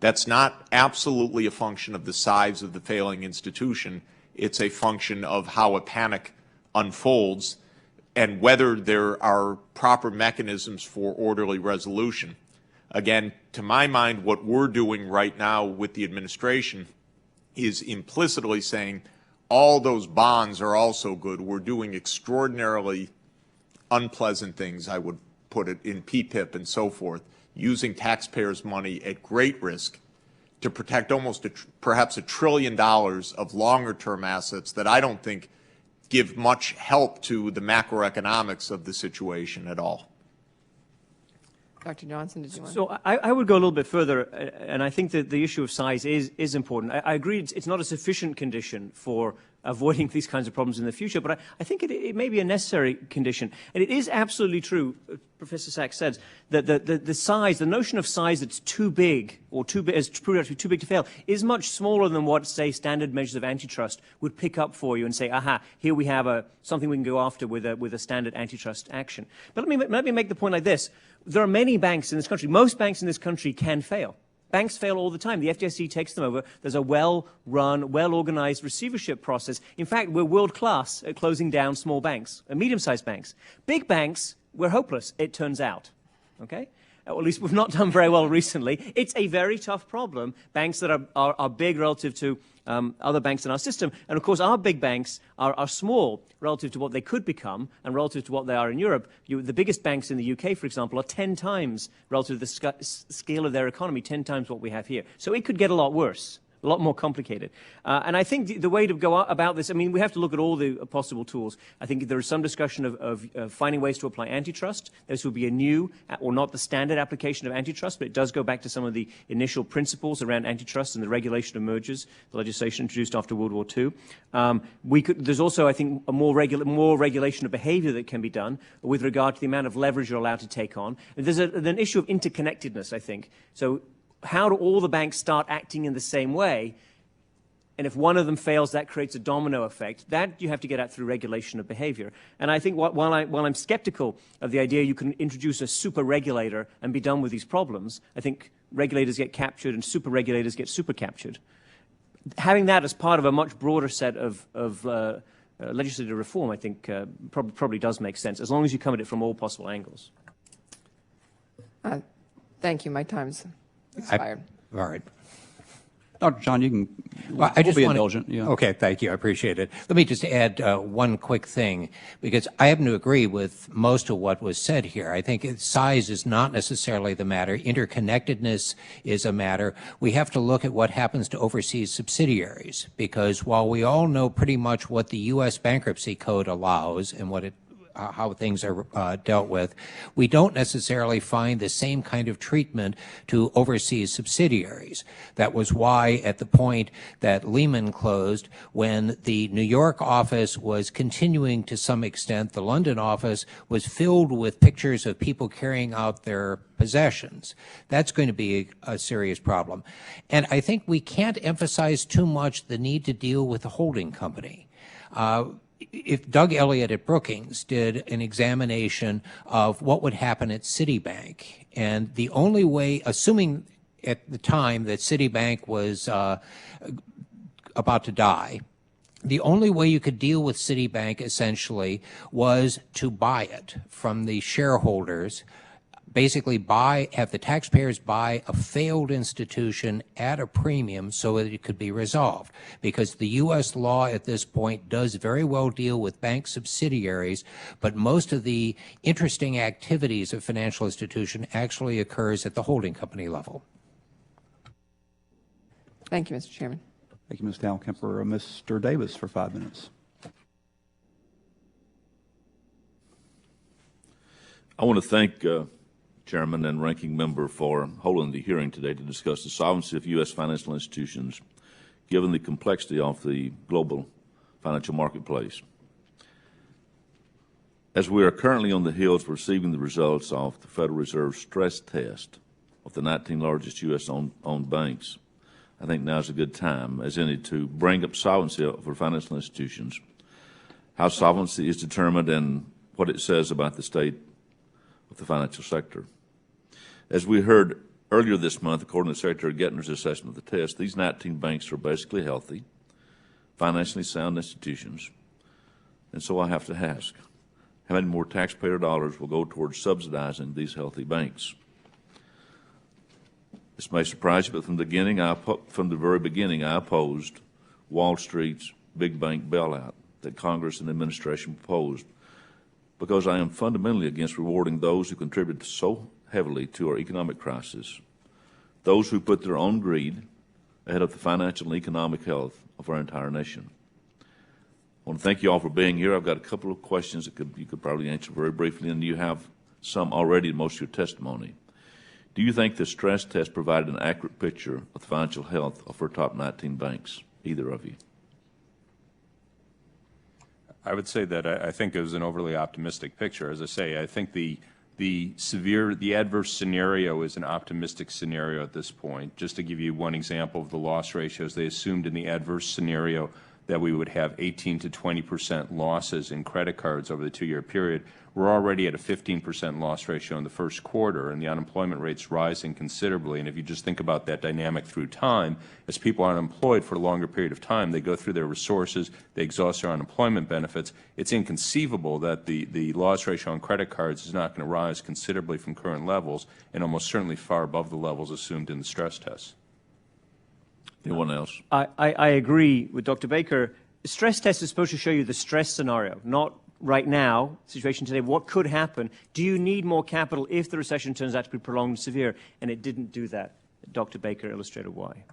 That's not absolutely a function of the size of the failing institution. It's a function of how a panic unfolds and whether there are proper mechanisms for orderly resolution. Again, to my mind, what we're doing right now with the administration is implicitly saying all those bonds are also good. We're doing extraordinarily unpleasant things, I would put it, in PPIP and so forth, using taxpayers' money at great risk to protect almost perhaps $1 trillion of longer-term assets that I don't think give much help to the macroeconomics of the situation at all. Dr. Johnson, did you want to? So I would go a little bit further, and I think that the issue of size is important. I agree it's not a sufficient condition for avoiding these kinds of problems in the future, but I think it may be a necessary condition. And it is absolutely true, Professor Sachs says, that the size, the notion of size that's too big or has proved out to be too big to fail is much smaller than what, say, standard measures of antitrust would pick up for you and say, aha, here we have something we can go after with a standard antitrust action. But let me make the point like this. There are many banks in this country. Most banks in this country can fail. Banks fail all the time. The FDIC takes them over. There's a well-run, well-organized receivership process. In fact, we're world-class at closing down small banks, medium-sized banks. Big banks, we're hopeless, it turns out. Okay? Or at least we've not done very well recently. It's a very tough problem. Banks that are big relative to other banks in our system. And of course, our big banks are small relative to what they could become and relative to what they are in Europe. The biggest banks in the UK, for example, are 10 times relative to the scale of their economy, 10 times what we have here. So it could get a lot worse. A lot more complicated. And I think the way to go about this, I mean, we have to look at all the possible tools. I think there is some discussion of finding ways to apply antitrust. This would be a new, or not the standard application of antitrust, but it does go back to some of the initial principles around antitrust and the regulation of mergers, the legislation introduced after World War II. There's also, I think, a more regulation of behavior that can be done with regard to the amount of leverage you're allowed to take on. And there's an issue of interconnectedness, I think. So how do all the banks start acting in the same way? And if one of them fails, that creates a domino effect. That you have to get at through regulation of behavior. And I think while I'm skeptical of the idea you can introduce a super regulator and be done with these problems, I think regulators get captured and super regulators get super captured. Having that as part of a much broader set of legislative reform, I think, probably does make sense, as long as you come at it from all possible angles. Thank you. My time's expired. All right. Dr. John, you can just be wanna, indulgent. Yeah. Okay, thank you. I appreciate it. Let me just add one quick thing, because I happen to agree with most of what was said here. I think size is not necessarily the matter. Interconnectedness is a matter. We have to look at what happens to overseas subsidiaries, because while we all know pretty much what the U.S. bankruptcy code allows and what it how things are dealt with, we don't necessarily find the same kind of treatment to overseas subsidiaries. That was why at the point that Lehman closed, when the New York office was continuing to some extent, the London office was filled with pictures of people carrying out their possessions. That's going to be a serious problem. And I think we can't emphasize too much the need to deal with the holding company. If Doug Elliott at Brookings did an examination of what would happen at Citibank, and the only way, assuming at the time that Citibank was about to die, the only way you could deal with Citibank essentially was to buy it from the shareholders, basically have the taxpayers buy a failed institution at a premium so that it could be resolved. Because the U.S. law at this point does very well deal with bank subsidiaries, but most of the interesting activities of financial institution actually occurs at the holding company level. Thank you, Mr. Chairman. Thank you, Ms. Dalkemper. Mr. Davis for 5 minutes. I want to thank Chairman and Ranking Member for holding the hearing today to discuss the solvency of U.S. financial institutions, given the complexity of the global financial marketplace. As we are currently on the heels of receiving the results of the Federal Reserve stress test of the 19 largest U.S.-owned banks, I think now is a good time, as any, to bring up solvency for financial institutions, how solvency is determined, and what it says about the state of the financial sector. As we heard earlier this month, according to Secretary Gettner's assessment of the test, these 19 banks are basically healthy, financially sound institutions. And so I have to ask, how many more taxpayer dollars will go towards subsidizing these healthy banks? This may surprise you, but from the very beginning, I opposed Wall Street's big bank bailout that Congress and the administration proposed, because I am fundamentally against rewarding those who contribute so heavily to our economic crisis, those who put their own greed ahead of the financial and economic health of our entire nation. I want to thank you all for being here. I've got a couple of questions that you could probably answer very briefly, and you have some already in most of your testimony. Do you think the stress test provided an accurate picture of the financial health of our top 19 banks, either of you? I would say that I think it was an overly optimistic picture. As I say, I think the adverse scenario is an optimistic scenario at this point. Just to give you one example of the loss ratios, they assumed in the adverse scenario that we would have 18 to 20% losses in credit cards over the 2-year period. We're already at a 15% loss ratio in the first quarter, and the unemployment rate's rising considerably. And if you just think about that dynamic through time, as people are unemployed for a longer period of time, they go through their resources, they exhaust their unemployment benefits. It's inconceivable that the loss ratio on credit cards is not going to rise considerably from current levels, and almost certainly far above the levels assumed in the stress tests. Anyone else? I agree with Dr. Baker. The stress test is supposed to show you the stress scenario, not right now, situation today, what could happen. Do you need more capital if the recession turns out to be prolonged and severe? And it didn't do that. Dr. Baker illustrated why.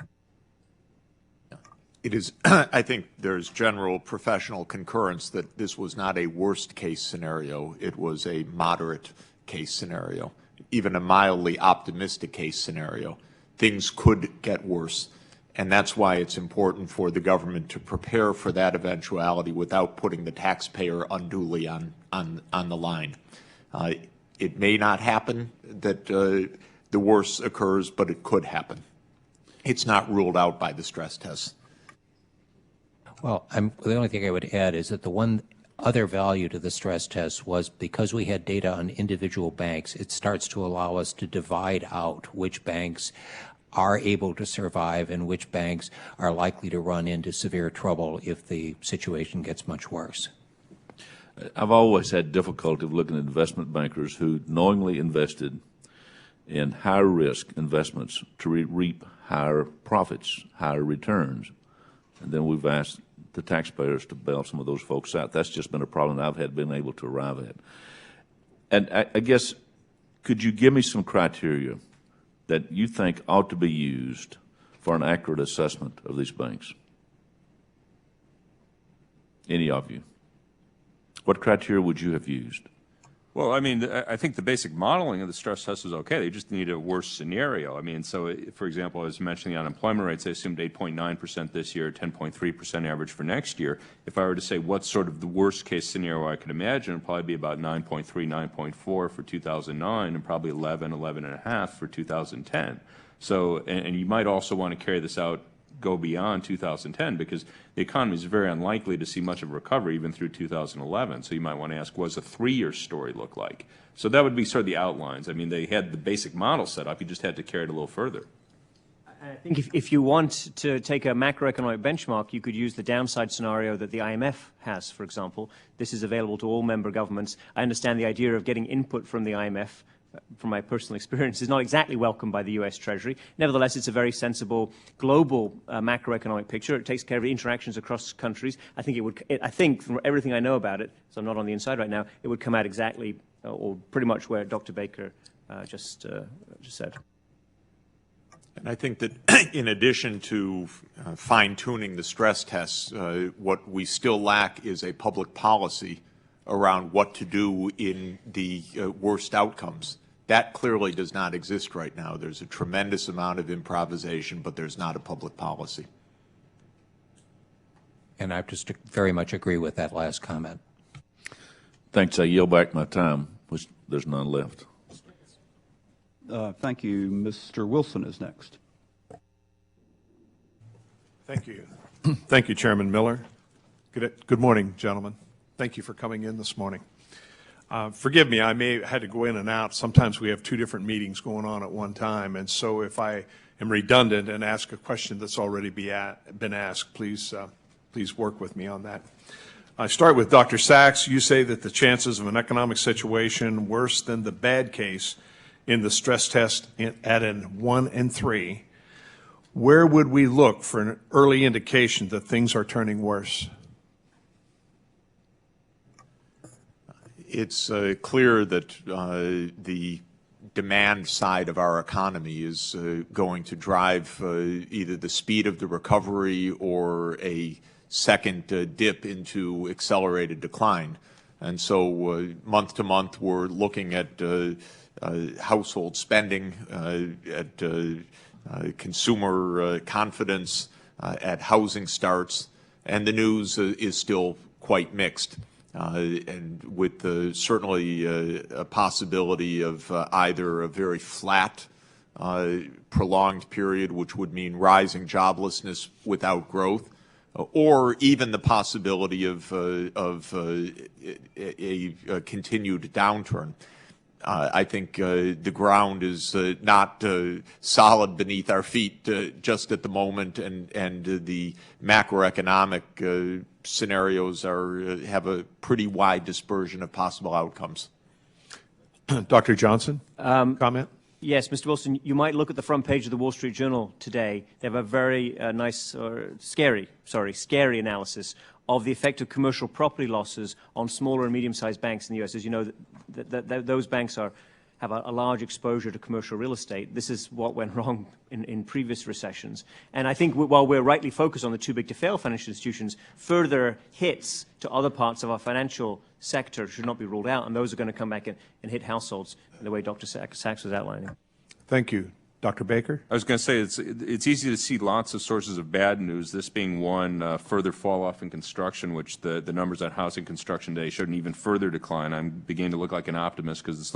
It is, I think there's general professional concurrence that this was not a worst case scenario. It was a moderate case scenario, even a mildly optimistic case scenario. Things could get worse. And that's why it's important for the government to prepare for that eventuality without putting the taxpayer unduly on the line. It may not happen that the worst occurs, but it could happen. It's not ruled out by the stress tests. Well, the only thing I would add is that the one other value to the stress test was because we had data on individual banks, it starts to allow us to divide out which banks are able to survive and which banks are likely to run into severe trouble if the situation gets much worse. I've always had difficulty looking at investment bankers who knowingly invested in higher risk investments to reap higher profits, higher returns. And then we've asked the taxpayers to bail some of those folks out. That's just been a problem I've had been able to arrive at. And I guess, could you give me some criteria that you think ought to be used for an accurate assessment of these banks? Any of you? What criteria would you have used? Well, I mean, I think the basic modeling of the stress test is okay. They just need a worse scenario. I mean, so, for example, as mentioned, the unemployment rates, they assumed 8.9% this year, 10.3% average for next year. If I were to say what's sort of the worst case scenario I could imagine, it would probably be about 9.3, 9.4 for 2009 and probably 11, 11.5 for 2010. So, and you might also want to carry this out, go beyond 2010, because the economy is very unlikely to see much of a recovery even through 2011. So you might want to ask, what does a 3-year story look like? So that would be sort of the outlines. I mean, they had the basic model set up. You just had to carry it a little further. I think if you want to take a macroeconomic benchmark, you could use the downside scenario that the IMF has, for example. This is available to all member governments. I understand the idea of getting input from the IMF, from my personal experience, is not exactly welcomed by the U.S. Treasury. Nevertheless, it's a very sensible global macroeconomic picture. It takes care of the interactions across countries. I think from everything I know about it, so I'm not on the inside right now, it would come out exactly or pretty much where Dr. Baker just said. And I think that in addition to fine-tuning the stress tests, what we still lack is a public policy around what to do in the worst outcomes. That clearly does not exist right now. There's a tremendous amount of improvisation, but there's not a public policy. And I just very much agree with that last comment. Thanks. I yield back my time, which there's none left. Thank you. Mr. Wilson is next. Thank you. Thank you, Chairman Miller. Good morning, gentlemen. Thank you for coming in this morning. Forgive me, I may have had to go in and out. Sometimes we have 2 different meetings going on at one time, and so if I am redundant and ask a question that's already been asked, please work with me on that. I start with Dr. Sachs. You say that the chances of an economic situation worse than the bad case in the stress test at an 1 and 3. Where would we look for an early indication that things are turning worse? It's clear that the demand side of our economy is going to drive either the speed of the recovery or a second dip into accelerated decline. And so month to month, we're looking at household spending, at consumer confidence, at housing starts, and the news is still quite mixed. And with certainly a possibility of either a very flat, prolonged period, which would mean rising joblessness without growth, or even the possibility of a continued downturn. I think the ground is not solid beneath our feet just at the moment, and the macroeconomic scenarios have a pretty wide dispersion of possible outcomes. Dr. Johnson, comment? Yes, Mr. Wilson, you might look at the front page of the Wall Street Journal today. They have a very scary analysis of the effect of commercial property losses on smaller and medium-sized banks in the U.S. As you know, those banks have a large exposure to commercial real estate. This is what went wrong in previous recessions. And I think while we're rightly focused on the too big to fail financial institutions, further hits to other parts of our financial sector should not be ruled out, and those are going to come back and hit households in the way Dr. Sachs was outlining. Thank you. Dr. Baker? I was going to say it's easy to see lots of sources of bad news, this being one, further fall off in construction, which the numbers on housing construction today showed an even further decline. I'm beginning to look like an optimist because this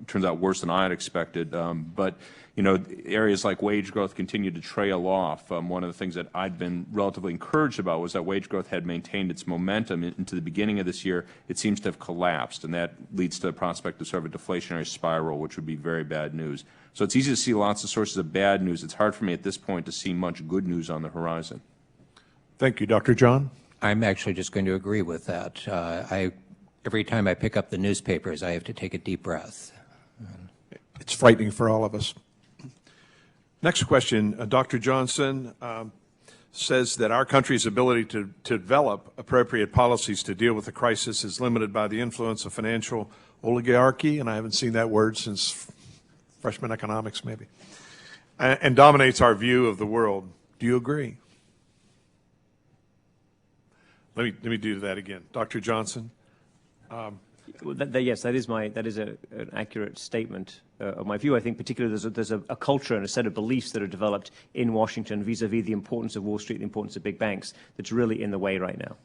turns out worse than I had expected. But, you know, areas like wage growth continue to trail off. One of the things that I'd been relatively encouraged about was that wage growth had maintained its momentum into the beginning of this year. It seems to have collapsed, and that leads to the prospect of sort of a deflationary spiral, which would be very bad news. So it's easy to see lots of sources of bad news. It's hard for me at this point to see much good news on the horizon. Thank you. Dr. John? I'm actually just going to agree with that. Every time I pick up the newspapers, I have to take a deep breath. It's frightening for all of us. Next question. Dr. Johnson says that our country's ability to develop appropriate policies to deal with the crisis is limited by the influence of financial oligarchy, and I haven't seen that word since freshman economics, maybe, and dominates our view of the world. Do you agree? Let me do that again. Dr. Johnson? Yes, that is an accurate statement of my view. I think particularly there's a culture and a set of beliefs that are developed in Washington vis-a-vis the importance of Wall Street, the importance of big banks, that's really in the way right now.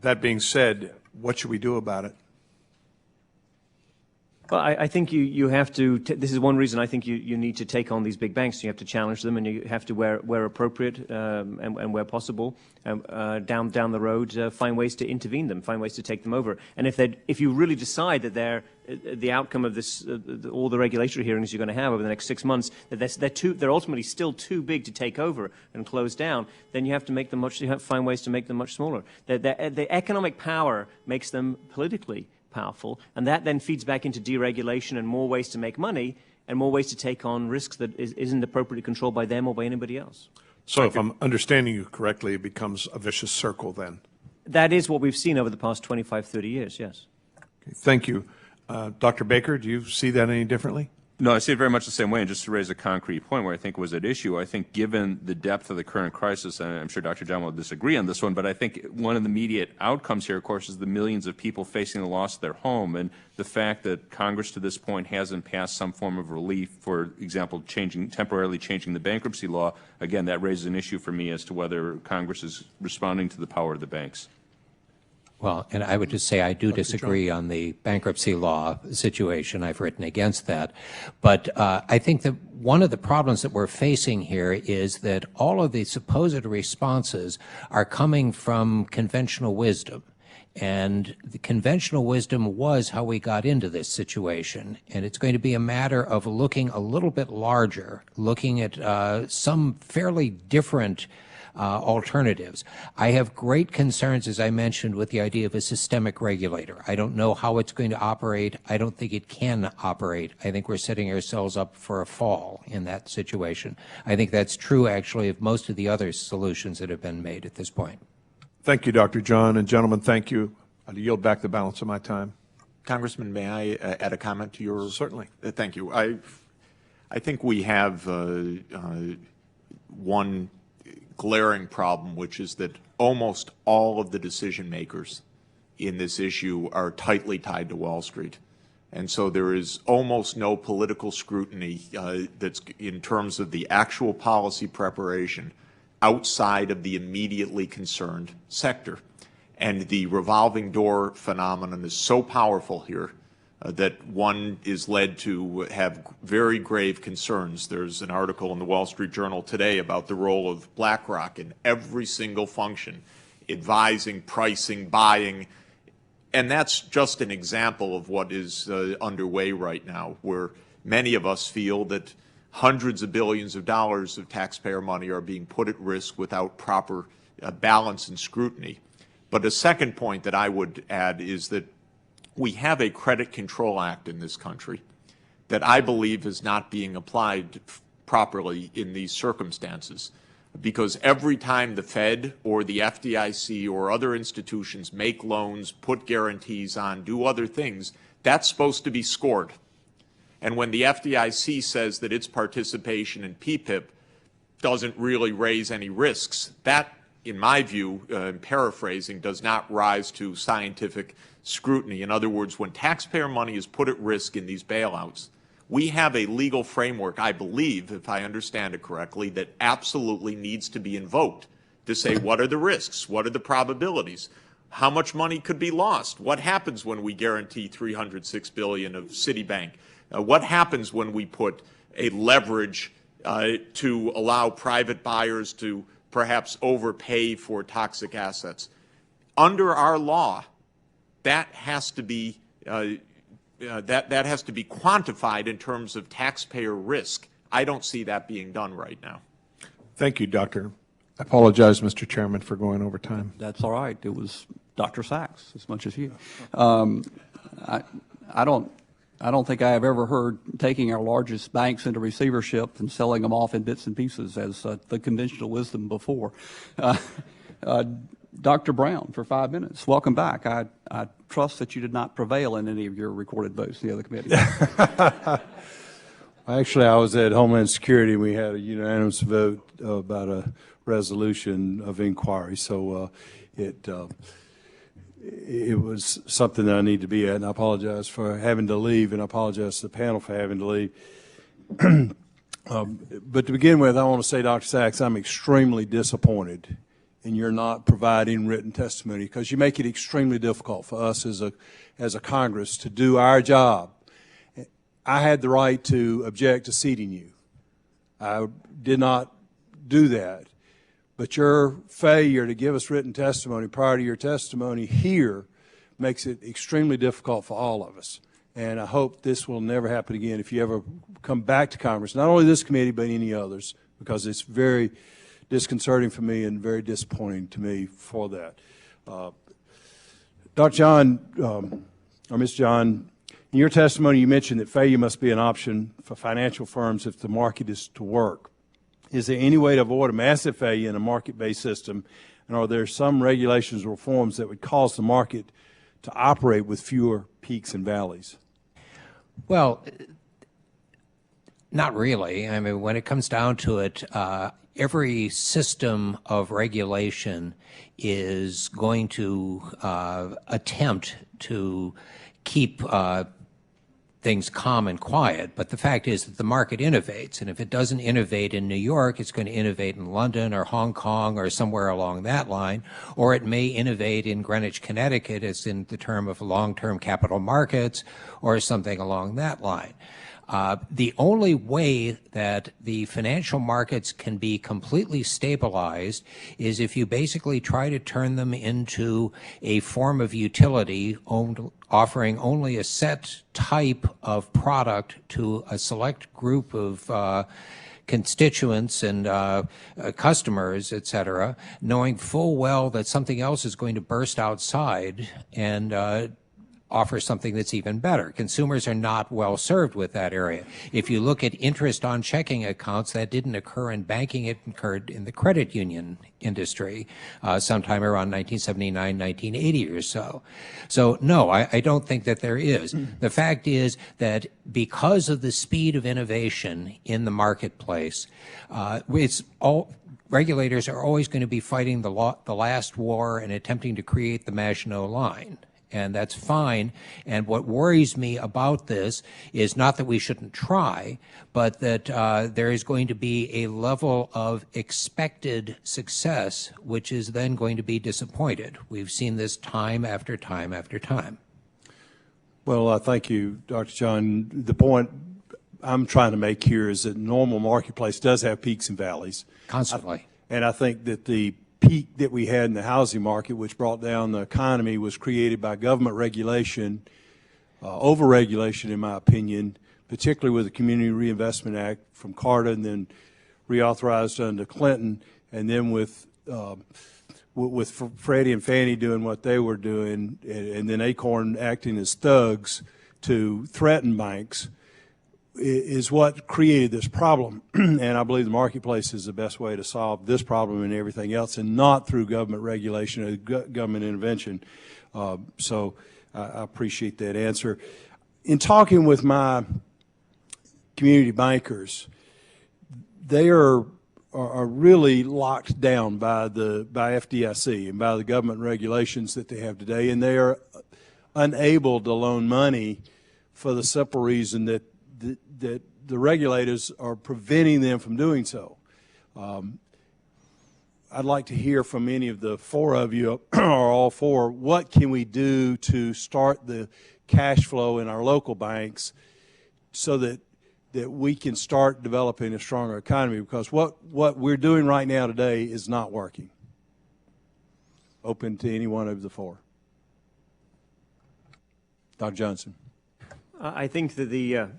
That being said, what should we do about it? Well, I think you have to, this is one reason I think you need to take on these big banks. You have to challenge them, and you have to, where appropriate and where possible, down the road, find ways to intervene them, find ways to take them over. And if you really decide that the outcome of this, all the regulatory hearings you're going to have over the next 6 months, that they're ultimately still too big to take over and close down, then you have to make them you have to find ways to make them much smaller. The economic power makes them politically powerful, and that then feeds back into deregulation and more ways to make money and more ways to take on risks that isn't appropriately controlled by them or by anybody else. So if I'm understanding you correctly, it becomes a vicious circle then. That is what we've seen over the past 25, 30 years, yes. Okay, thank you. Dr. Baker, do you see that any differently? No, I see it very much the same way. And just to raise a concrete point where I think was at issue, I think given the depth of the current crisis, and I'm sure Dr. John will disagree on this one, but I think one of the immediate outcomes here, of course, is the millions of people facing the loss of their home, and the fact that Congress to this point hasn't passed some form of relief, for example, temporarily changing the bankruptcy law. Again, that raises an issue for me as to whether Congress is responding to the power of the banks. Well, and I would just say I do disagree on the bankruptcy law situation. I've written against that. But I think that one of the problems that we're facing here is that all of the supposed responses are coming from conventional wisdom. And the conventional wisdom was how we got into this situation. And it's going to be a matter of looking a little bit larger, looking at some fairly different alternatives. I have great concerns, as I mentioned, with the idea of a systemic regulator. I don't know how it's going to operate. I don't think it can operate. I think we're setting ourselves up for a fall in that situation. I think that's true, actually, of most of the other solutions that have been made at this point. Thank you, Dr. John. And gentlemen, thank you. I'll yield back the balance of my time. Congressman, may I add a comment to your? Certainly. Thank you. I think we have one glaring problem, which is that almost all of the decision makers in this issue are tightly tied to Wall Street. And so there is almost no political scrutiny that's in terms of the actual policy preparation outside of the immediately concerned sector. And the revolving door phenomenon is so powerful here that one is led to have very grave concerns. There's an article in the Wall Street Journal today about the role of BlackRock in every single function, advising, pricing, buying. And that's just an example of what is underway right now, where many of us feel that hundreds of billions of dollars of taxpayer money are being put at risk without proper balance and scrutiny. But a second point that I would add is that we have a Credit Control Act in this country that I believe is not being applied properly in these circumstances, because every time the Fed or the FDIC or other institutions make loans, put guarantees on, do other things, that's supposed to be scored. And when the FDIC says that its participation in PPIP doesn't really raise any risks, that, in my view, paraphrasing, does not rise to scientific scrutiny. In other words, when taxpayer money is put at risk in these bailouts, we have a legal framework, I believe, if I understand it correctly, that absolutely needs to be invoked to say, what are the risks? What are the probabilities? How much money could be lost? What happens when we guarantee $306 billion of Citibank? What happens when we put a leverage to allow private buyers to perhaps overpay for toxic assets? Under our law, that has to be that has to be quantified in terms of taxpayer risk. I don't see that being done right now. Thank you, Doctor. I apologize, Mr. Chairman, for going over time. That's all right. It was Dr. Sachs as much as you. I don't think I have ever heard taking our largest banks into receivership and selling them off in bits and pieces as the conventional wisdom before. Dr. Brown, for 5 minutes. Welcome back. I trust that you did not prevail in any of your recorded votes in the other committee. Actually, I was at Homeland Security, and we had a unanimous vote about a resolution of inquiry. So it was something that I need to be at, and I apologize for having to leave, and I apologize to the panel for having to leave. But to begin with, I want to say, Dr. Sachs, I'm extremely disappointed in your not providing written testimony, because you make it extremely difficult for us as a Congress to do our job. I had the right to object to seating you. I did not do that. But your failure to give us written testimony prior to your testimony here makes it extremely difficult for all of us. And I hope this will never happen again if you ever come back to Congress, not only this committee, but any others, because it's very disconcerting for me and very disappointing to me for that. Dr. John, or Ms. John, in your testimony you mentioned that failure must be an option for financial firms if the market is to work. Is there any way to avoid a massive failure in a market-based system, and are there some regulations or reforms that would cause the market to operate with fewer peaks and valleys? Well, not really. I mean, when it comes down to it, every system of regulation is going to attempt to keep things calm and quiet, but the fact is that the market innovates, and if it doesn't innovate in New York, it's going to innovate in London or Hong Kong or somewhere along that line, or it may innovate in Greenwich, Connecticut, as in the term of long-term capital markets, or something along that line. The only way that the financial markets can be completely stabilized is if you basically try to turn them into a form of utility offering only a set type of product to a select group of constituents and customers, et cetera, knowing full well that something else is going to burst outside and offer something that's even better. Consumers are not well served with that area. If you look at interest on checking accounts, that didn't occur in banking, it occurred in the credit union industry sometime around 1979, 1980 or so. So no, I don't think that there is. The fact is that because of the speed of innovation in the marketplace, regulators are always going to be fighting the last war and attempting to create the Maginot Line. and that's fine. And what worries me about this is not that we shouldn't try, but that there is going to be a level of expected success which is then going to be disappointed. We've seen this time after time after time. Well, thank you, Dr. John. The point I'm trying to make here is that normal marketplace does have peaks and valleys. Constantly. And I think that the peak that we had in the housing market, which brought down the economy, was created by government regulation, over-regulation, in my opinion, particularly with the Community Reinvestment Act from Carter and then reauthorized under Clinton, and then with Freddie and Fannie doing what they were doing, and then Acorn acting as thugs to threaten banks, is what created this problem. And I believe the marketplace is the best way to solve this problem and everything else, and not through government regulation or government intervention. So I appreciate that answer. In talking with my community bankers, they are really locked down by FDIC and by the government regulations that they have today, and they are unable to loan money for the simple reason that the regulators are preventing them from doing so. I'd like to hear from any of the four of you, or all four, what can we do to start the cash flow in our local banks so that we can start developing a stronger economy, because what we're doing right now today is not working. Open to any one of the four. Dr. Johnson. I think that the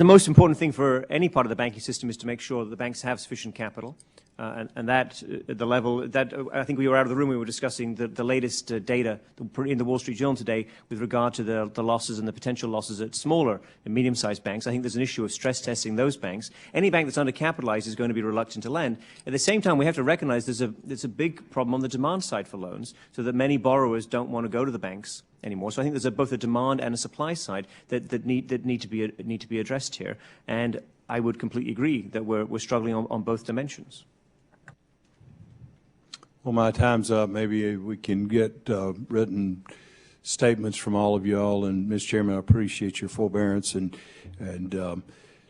most important thing for any part of the banking system is to make sure that the banks have sufficient capital. And that, at the level that I think we were out of the room, we were discussing the latest data in the Wall Street Journal today with regard to the losses and the potential losses at smaller and medium-sized banks. I think there's an issue of stress testing those banks. Any bank that's undercapitalized is going to be reluctant to lend. At the same time, we have to recognize there's a big problem on the demand side for loans, so that many borrowers don't want to go to the banks anymore. So I think there's both a demand and a supply side that need to be addressed here. And I would completely agree that we're struggling on both dimensions. Well, my time's up. Maybe we can get written statements from all of you all. And, Ms. Chairman, I appreciate your forbearance and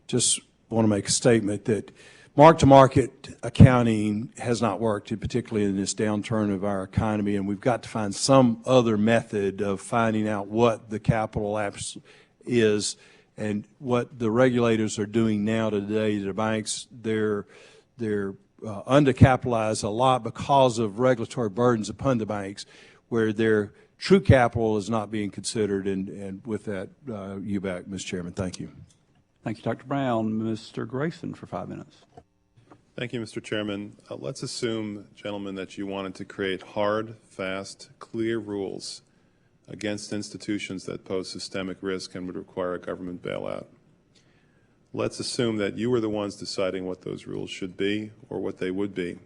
just want to make a statement that mark-to-market accounting has not worked, particularly in this downturn of our economy, and we've got to find some other method of finding out what the capital lapse is. And what the regulators are doing now today, the banks, they're undercapitalized a lot because of regulatory burdens upon the banks, where their true capital is not being considered. And with that, you back, Mr. Chairman. Thank you. Thank you, Dr. Brown. Mr. Grayson for 5 minutes. Thank you, Mr. Chairman. Let's assume, gentlemen, that you wanted to create hard, fast, clear rules against institutions that pose systemic risk and would require a government bailout. Let's assume that you were the ones deciding what those rules should be or what they would be.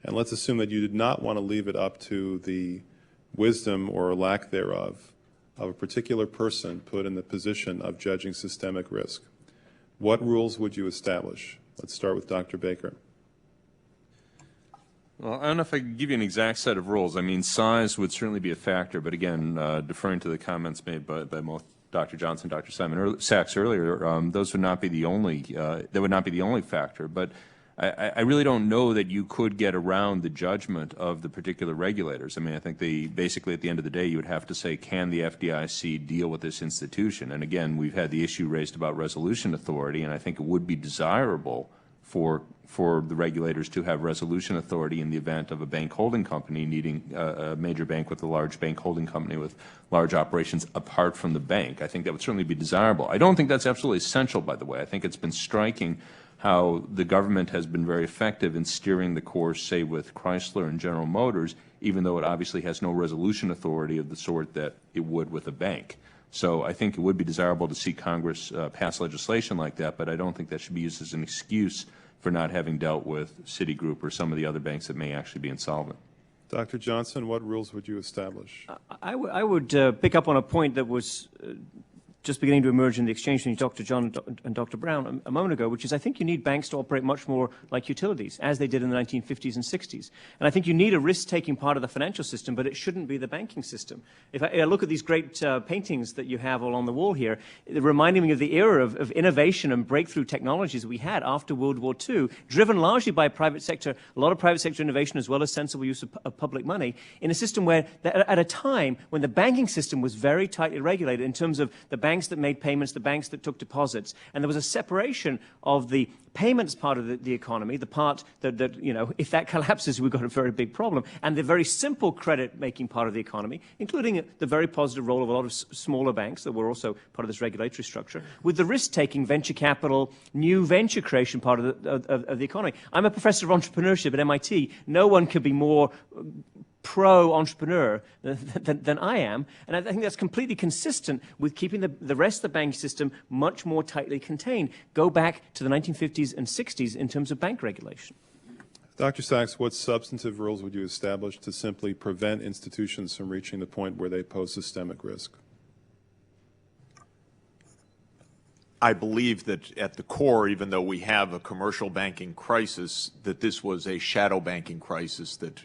And let's assume that you did not want to leave it up to the wisdom or lack thereof of a particular person put in the position of judging systemic risk. What rules would you establish? Let's start with Dr. Baker. Well, I don't know if I could give you an exact set of rules. I mean, size would certainly be a factor, but again, deferring to the comments made by both Dr. Johnson, Dr. Sachs earlier, those would not be the only. That would not be the only factor. But I really don't know that you could get around the judgment of the particular regulators. I mean, I think basically at the end of the day, you would have to say, can the FDIC deal with this institution? And again, we've had the issue raised about resolution authority, and I think it would be desirable for the regulators to have resolution authority in the event of a bank holding company needing a major bank with a large bank holding company with large operations apart from the bank. I think that would certainly be desirable. I don't think that's absolutely essential, by the way. I think it's been striking how the government has been very effective in steering the course, say, with Chrysler and General Motors, even though it obviously has no resolution authority of the sort that it would with a bank. So I think it would be desirable to see Congress pass legislation like that, but I don't think that should be used as an excuse for not having dealt with Citigroup or some of the other banks that may actually be insolvent. Dr. Johnson, what rules would you establish? I would pick up on a point that was just beginning to emerge in the exchange between Dr. John and Dr. Brown a moment ago, which is I think you need banks to operate much more like utilities, as they did in the 1950s and 60s. And I think you need a risk-taking part of the financial system, but it shouldn't be the banking system. If I look at these great paintings that you have all on the wall here, reminding me of the era of innovation and breakthrough technologies we had after World War II, driven largely by private sector, a lot of private sector innovation as well as sensible use of public money, in a system where, at a time when the banking system was very tightly regulated in terms of the banks that made payments, the banks that took deposits, and there was a separation of the payments part of the economy, the part that, you know, if that collapses, we've got a very big problem, and the very simple credit-making part of the economy, including the very positive role of a lot of smaller banks that were also part of this regulatory structure, with the risk-taking venture capital, new venture creation part of the economy. I'm a professor of entrepreneurship at MIT. No one could be more pro-entrepreneur than I am, and I think that's completely consistent with keeping the rest of the banking system much more tightly contained. Go back to the 1950s and 60s in terms of bank regulation. Dr. Sachs, what substantive rules would you establish to simply prevent institutions from reaching the point where they pose systemic risk? I believe that at the core, even though we have a commercial banking crisis, that this was a shadow banking crisis that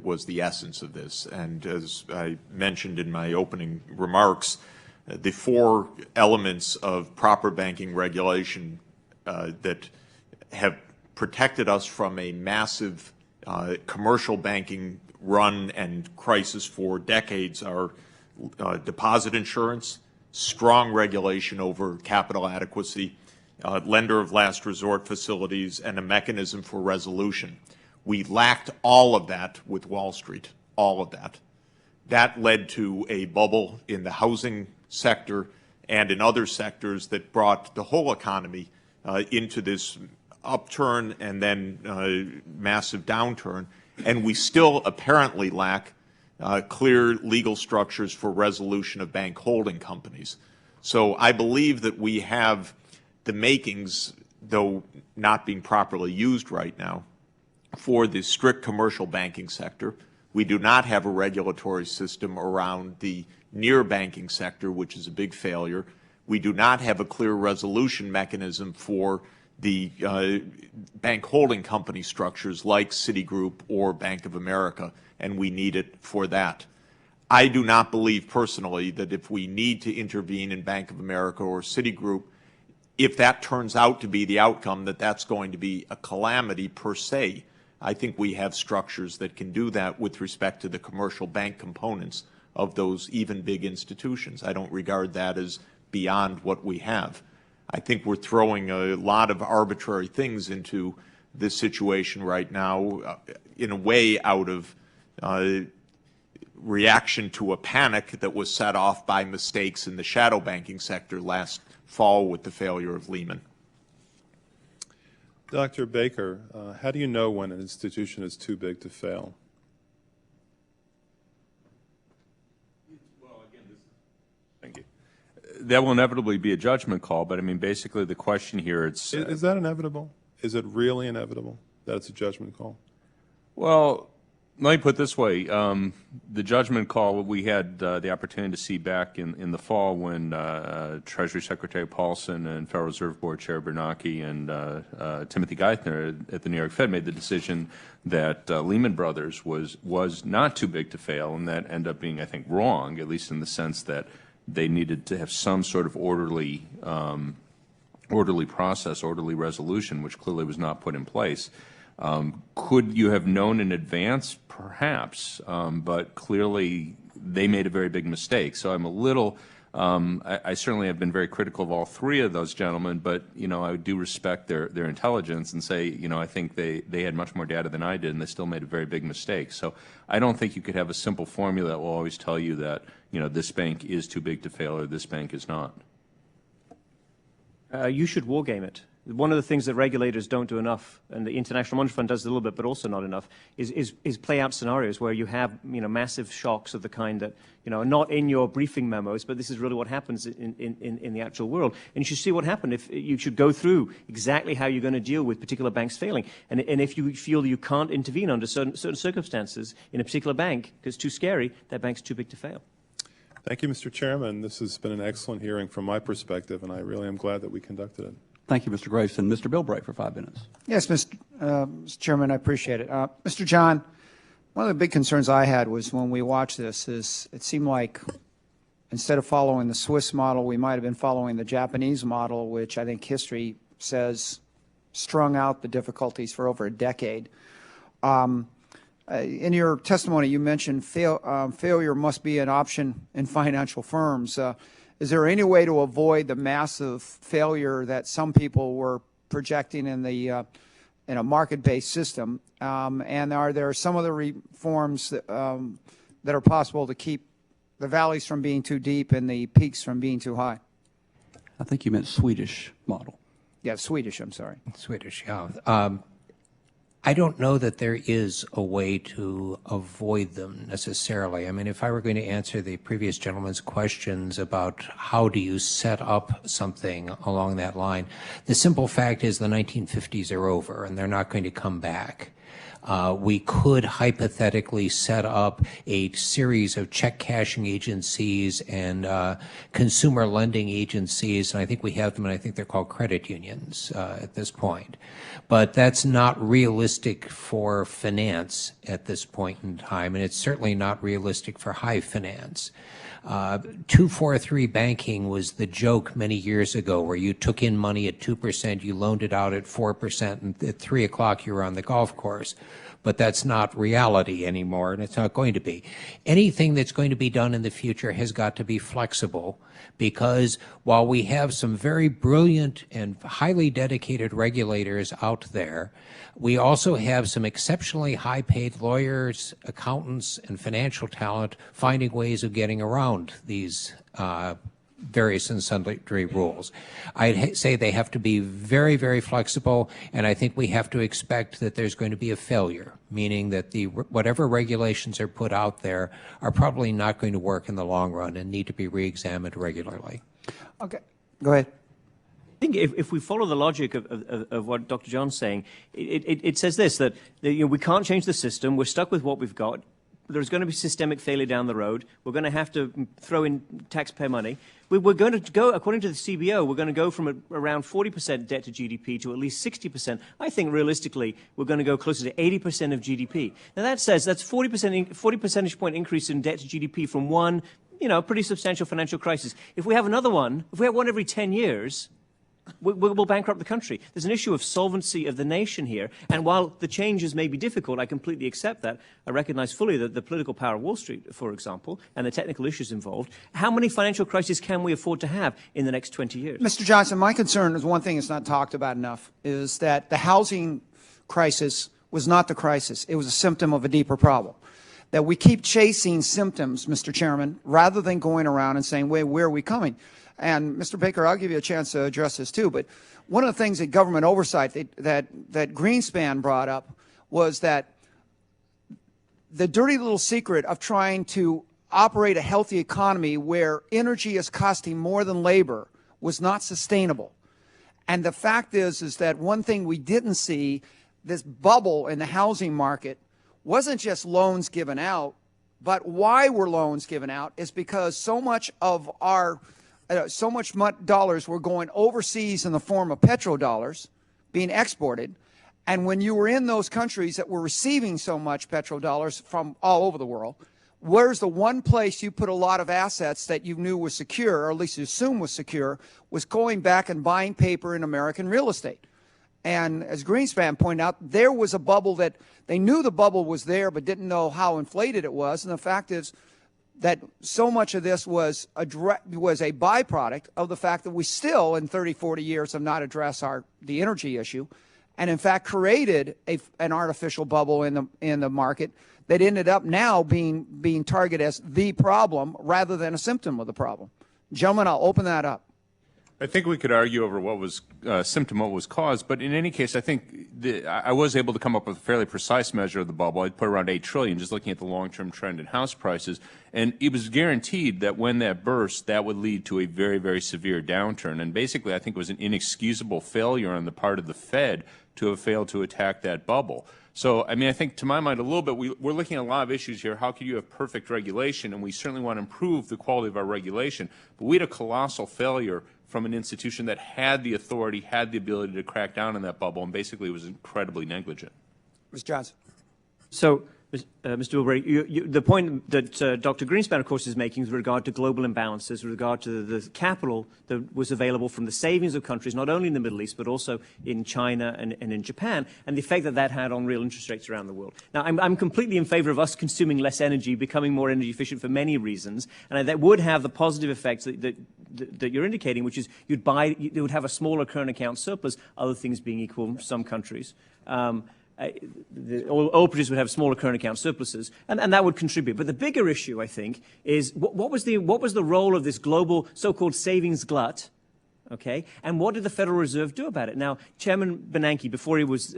was the essence of this. And as I mentioned in my opening remarks, the four elements of proper banking regulation that have protected us from a massive commercial banking run and crisis for decades are deposit insurance, strong regulation over capital adequacy, lender of last resort facilities, and a mechanism for resolution. We lacked all of that with Wall Street, all of that. That led to a bubble in the housing sector and in other sectors that brought the whole economy into this upturn and then massive downturn. And we still apparently lack clear legal structures for resolution of bank holding companies. So I believe that we have the makings, though not being properly used right now, for the strict commercial banking sector. We do not have a regulatory system around the near banking sector, which is a big failure. We do not have a clear resolution mechanism for the bank holding company structures like Citigroup or Bank of America, and we need it for that. I do not believe personally that if we need to intervene in Bank of America or Citigroup, if that turns out to be the outcome, that that's going to be a calamity per se. I think we have structures that can do that with respect to the commercial bank components of those even big institutions. I don't regard that as beyond what we have. I think we're throwing a lot of arbitrary things into this situation right now, in a way out of reaction to a panic that was set off by mistakes in the shadow banking sector last fall with the failure of Lehman. Dr. Baker, how do you know when an institution is too big to fail? Well, again, thank you. That will inevitably be a judgment call, but I mean, basically the question here, it's... Is that inevitable? Is it really inevitable that it's a judgment call? Well, let me put it this way. The judgment call we had the opportunity to see back in the fall when Treasury Secretary Paulson and Federal Reserve Board Chair Bernanke and Timothy Geithner at the New York Fed made the decision that Lehman Brothers was not too big to fail, and that ended up being, I think, wrong, at least in the sense that they needed to have some sort of orderly process, orderly resolution, which clearly was not put in place. Could you have known in advance? Perhaps, but clearly they made a very big mistake. So I'm a little, I certainly have been very critical of all three of those gentlemen, but, you know, I do respect their intelligence and say, you know, I think they had much more data than I did, and they still made a very big mistake. So I don't think you could have a simple formula that will always tell you that, you know, this bank is too big to fail or this bank is not. You should wargame it. One of the things that regulators don't do enough, and the International Monetary Fund does a little bit, but also not enough, is play out scenarios where you have, you know, massive shocks of the kind that, you know, are not in your briefing memos, but this is really what happens in the actual world. And you should see what happened. If you should go through exactly how you're going to deal with particular banks failing, and if you feel you can't intervene under certain circumstances in a particular bank because it's too scary, that bank's too big to fail. Thank you, Mr. Chairman. This has been an excellent hearing from my perspective, and I really am glad that we conducted it. Thank you, Mr. Graveson. Mr. Bilbray for 5 minutes. Yes, Mr. Chairman, I appreciate it. Mr. John, one of the big concerns I had was when we watched this is it seemed like instead of following the Swiss model, we might have been following the Japanese model, which I think history says strung out the difficulties for over a decade. In your testimony, you mentioned failure must be an option in financial firms. Is there any way to avoid the massive failure that some people were projecting in a market-based system? And are there some of the reforms that are possible to keep the valleys from being too deep and the peaks from being too high? I think you meant Swedish model. Yeah, Swedish, I'm sorry. Swedish, yeah. I don't know that there is a way to avoid them necessarily. I mean, if I were going to answer the previous gentleman's questions about how do you set up something along that line, the simple fact is the 1950s are over and they're not going to come back. We could hypothetically set up a series of check cashing agencies and consumer lending agencies, and I think we have them, and I think they're called credit unions at this point. But that's not realistic for finance at this point in time, and it's certainly not realistic for high finance. 243 banking was the joke many years ago where you took in money at 2%, you loaned it out at 4%, and at 3 o'clock you were on the golf course. But that's not reality anymore, and it's not going to be. Anything that's going to be done in the future has got to be flexible, because while we have some very brilliant and highly dedicated regulators out there, we also have some exceptionally high-paid lawyers, accountants, and financial talent finding ways of getting around these various and sundry rules. I'd say they have to be very, very flexible, and I think we have to expect that there's going to be a failure, meaning that whatever regulations are put out there are probably not going to work in the long run and need to be re-examined regularly. Okay, go ahead. I think if we follow the logic of what Dr. John's saying, it says this, that we can't change the system, we're stuck with what we've got, there's going to be systemic failure down the road, we're going to have to throw in taxpayer money. We're going to go, according to the CBO, we're going to go from around 40% debt to GDP to at least 60%. I think realistically, we're going to go closer to 80% of GDP. Now that says that's 40 percentage point increase in debt to GDP from one, pretty substantial financial crisis. If we have another one, if we have one every 10 years, we'll bankrupt the country. There's an issue of solvency of the nation here, and while the changes may be difficult, I completely accept that. I recognize fully that the political power of Wall Street, for example, and the technical issues involved. How many financial crises can we afford to have in the next 20 years? Mr. Johnson, my concern is one thing that's not talked about enough, is that the housing crisis was not the crisis. It was a symptom of a deeper problem. That we keep chasing symptoms, Mr. Chairman, rather than going around and saying, wait, where are we coming? And Mr. Baker, I'll give you a chance to address this too, but one of the things that government oversight that Greenspan brought up was that the dirty little secret of trying to operate a healthy economy where energy is costing more than labor was not sustainable. And the fact is that one thing we didn't see, this bubble in the housing market, wasn't just loans given out, but why were loans given out is because so much of our dollars were going overseas in the form of petrodollars being exported. And when you were in those countries that were receiving so much petrodollars from all over the world, where's the one place you put a lot of assets that you knew was secure, or at least you assumed was secure, was going back and buying paper in American real estate. And as Greenspan pointed out, there was a bubble that they knew the bubble was there but didn't know how inflated it was. And the fact is that so much of this was a byproduct of the fact that we still, in 30, 40 years, have not addressed the energy issue, and in fact created an artificial bubble in the market that ended up now being targeted as the problem rather than a symptom of the problem. Gentlemen, I'll open that up. I think we could argue over what was symptom, what was caused, but in any case, I think I was able to come up with a fairly precise measure of the bubble. I'd put around $8 trillion, just looking at the long-term trend in house prices, and it was guaranteed that when that burst, that would lead to a very, very severe downturn. And basically, I think it was an inexcusable failure on the part of the Fed to have failed to attack that bubble. So, I mean, I think to my mind a little bit, we're looking at a lot of issues here. How could you have perfect regulation? And we certainly want to improve the quality of our regulation. But we had a colossal failure from an institution that had the authority, had the ability to crack down on that bubble, and basically was incredibly negligent. Ms. Johnson. So, Mr. Bilbray, the point that Dr. Greenspan, of course, is making with regard to global imbalances, with regard to the capital that was available from the savings of countries, not only in the Middle East, but also in China and in Japan, and the effect that that had on real interest rates around the world. Now, I'm completely in favor of us consuming less energy, becoming more energy efficient for many reasons, and that would have the positive effects that you're indicating, which is you would have a smaller current account surplus, other things being equal in some countries. The oil producers would have smaller current account surpluses, and that would contribute. But the bigger issue, I think, is what was the role of this global so-called savings glut, okay? And what did the Federal Reserve do about it? Now, Chairman Bernanke, before he was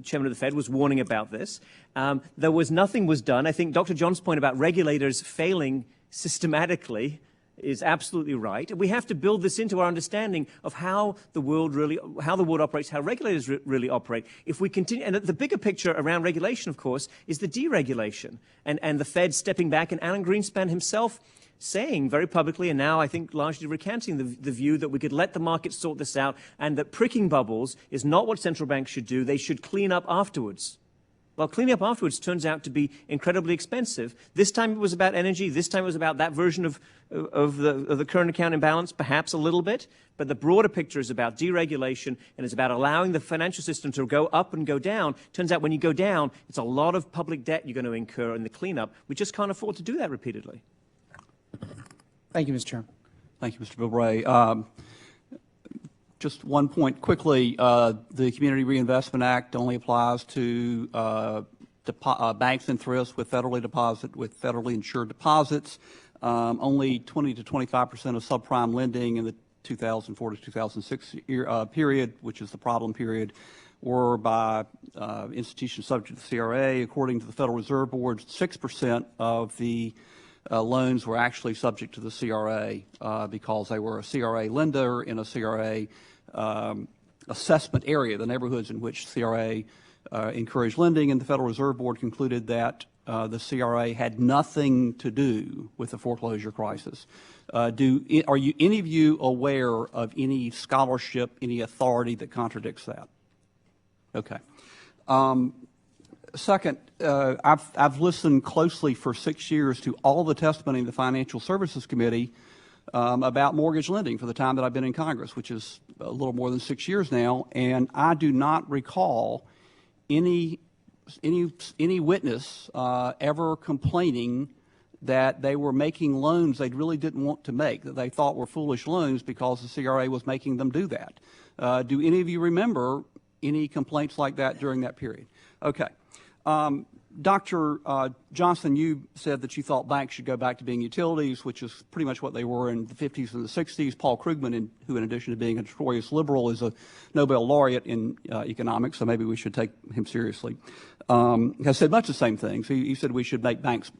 chairman of the Fed, was warning about this. Nothing was done. I think Dr. John's point about regulators failing systematically is absolutely right. We have to build this into our understanding of how the world operates, how regulators really operate. If we continue, and the bigger picture around regulation, of course, is the deregulation and the Fed stepping back, and Alan Greenspan himself saying very publicly, and now I think largely recanting the view that we could let the market sort this out, and that pricking bubbles is not what central banks should do. They should clean up afterwards. Well, cleaning up afterwards turns out to be incredibly expensive. This time it was about energy. This time it was about that version of the current account imbalance, perhaps a little bit. But the broader picture is about deregulation, and it's about allowing the financial system to go up and go down. Turns out when you go down, it's a lot of public debt you're going to incur in the cleanup. We just can't afford to do that repeatedly. Thank you, Mr. Chairman. Thank you, Mr. Bilbray. Just one point quickly, the Community Reinvestment Act only applies to banks and thrifts with federally insured deposits. Only 20 to 25% of subprime lending in the 2004 to 2006 period, which is the problem period, were by institutions subject to the CRA. According to the Federal Reserve Board, 6% of the loans were actually subject to the CRA because they were a CRA lender in a CRA assessment area, the neighborhoods in which CRA encouraged lending, and the Federal Reserve Board concluded that the CRA had nothing to do with the foreclosure crisis. Are any of you aware of any scholarship, any authority that contradicts that? Okay. Second, I've listened closely for 6 years to all the testimony in the Financial Services Committee about mortgage lending for the time that I've been in Congress, which is a little more than 6 years now, and I do not recall any witness ever complaining that they were making loans they really didn't want to make, that they thought were foolish loans because the CRA was making them do that. Do any of you remember any complaints like that during that period? Okay. Dr. Johnson, you said that you thought banks should go back to being utilities, which is pretty much what they were in the 50s and the 60s. Paul Krugman, who in addition to being a notorious liberal, is a Nobel laureate in economics, so maybe we should take him seriously, has said much the same things. He said we should make banks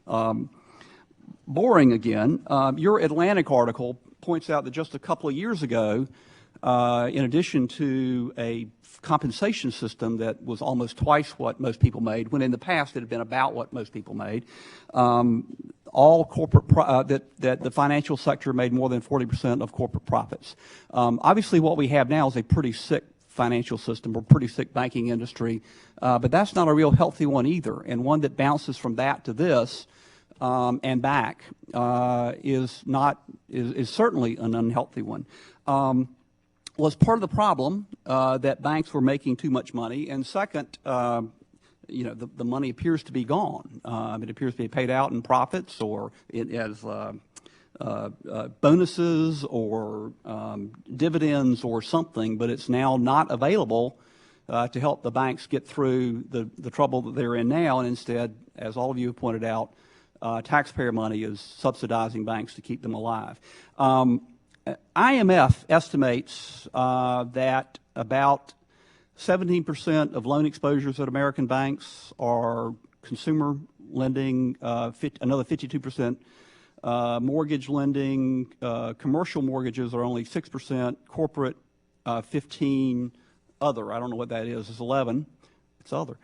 boring again. Your Atlantic article points out that just a couple of years ago, in addition to a compensation system that was almost twice what most people made, when in the past it had been about what most people made, all corporate that the financial sector made more than 40% of corporate profits. Obviously, what we have now is a pretty sick financial system, or pretty sick banking industry, but that's not a real healthy one either, and one that bounces from that to this and back is certainly an unhealthy one. Was part of the problem that banks were making too much money, and second, the money appears to be gone. It appears to be paid out in profits or as bonuses or dividends or something, but it's now not available to help the banks get through the trouble that they're in now, and instead, as all of you have pointed out, taxpayer money is subsidizing banks to keep them alive. IMF estimates that about 17% of loan exposures at American banks are consumer lending, another 52% mortgage lending, commercial mortgages are only 6%, corporate 15%, other, I don't know what that is, 11%, it's other.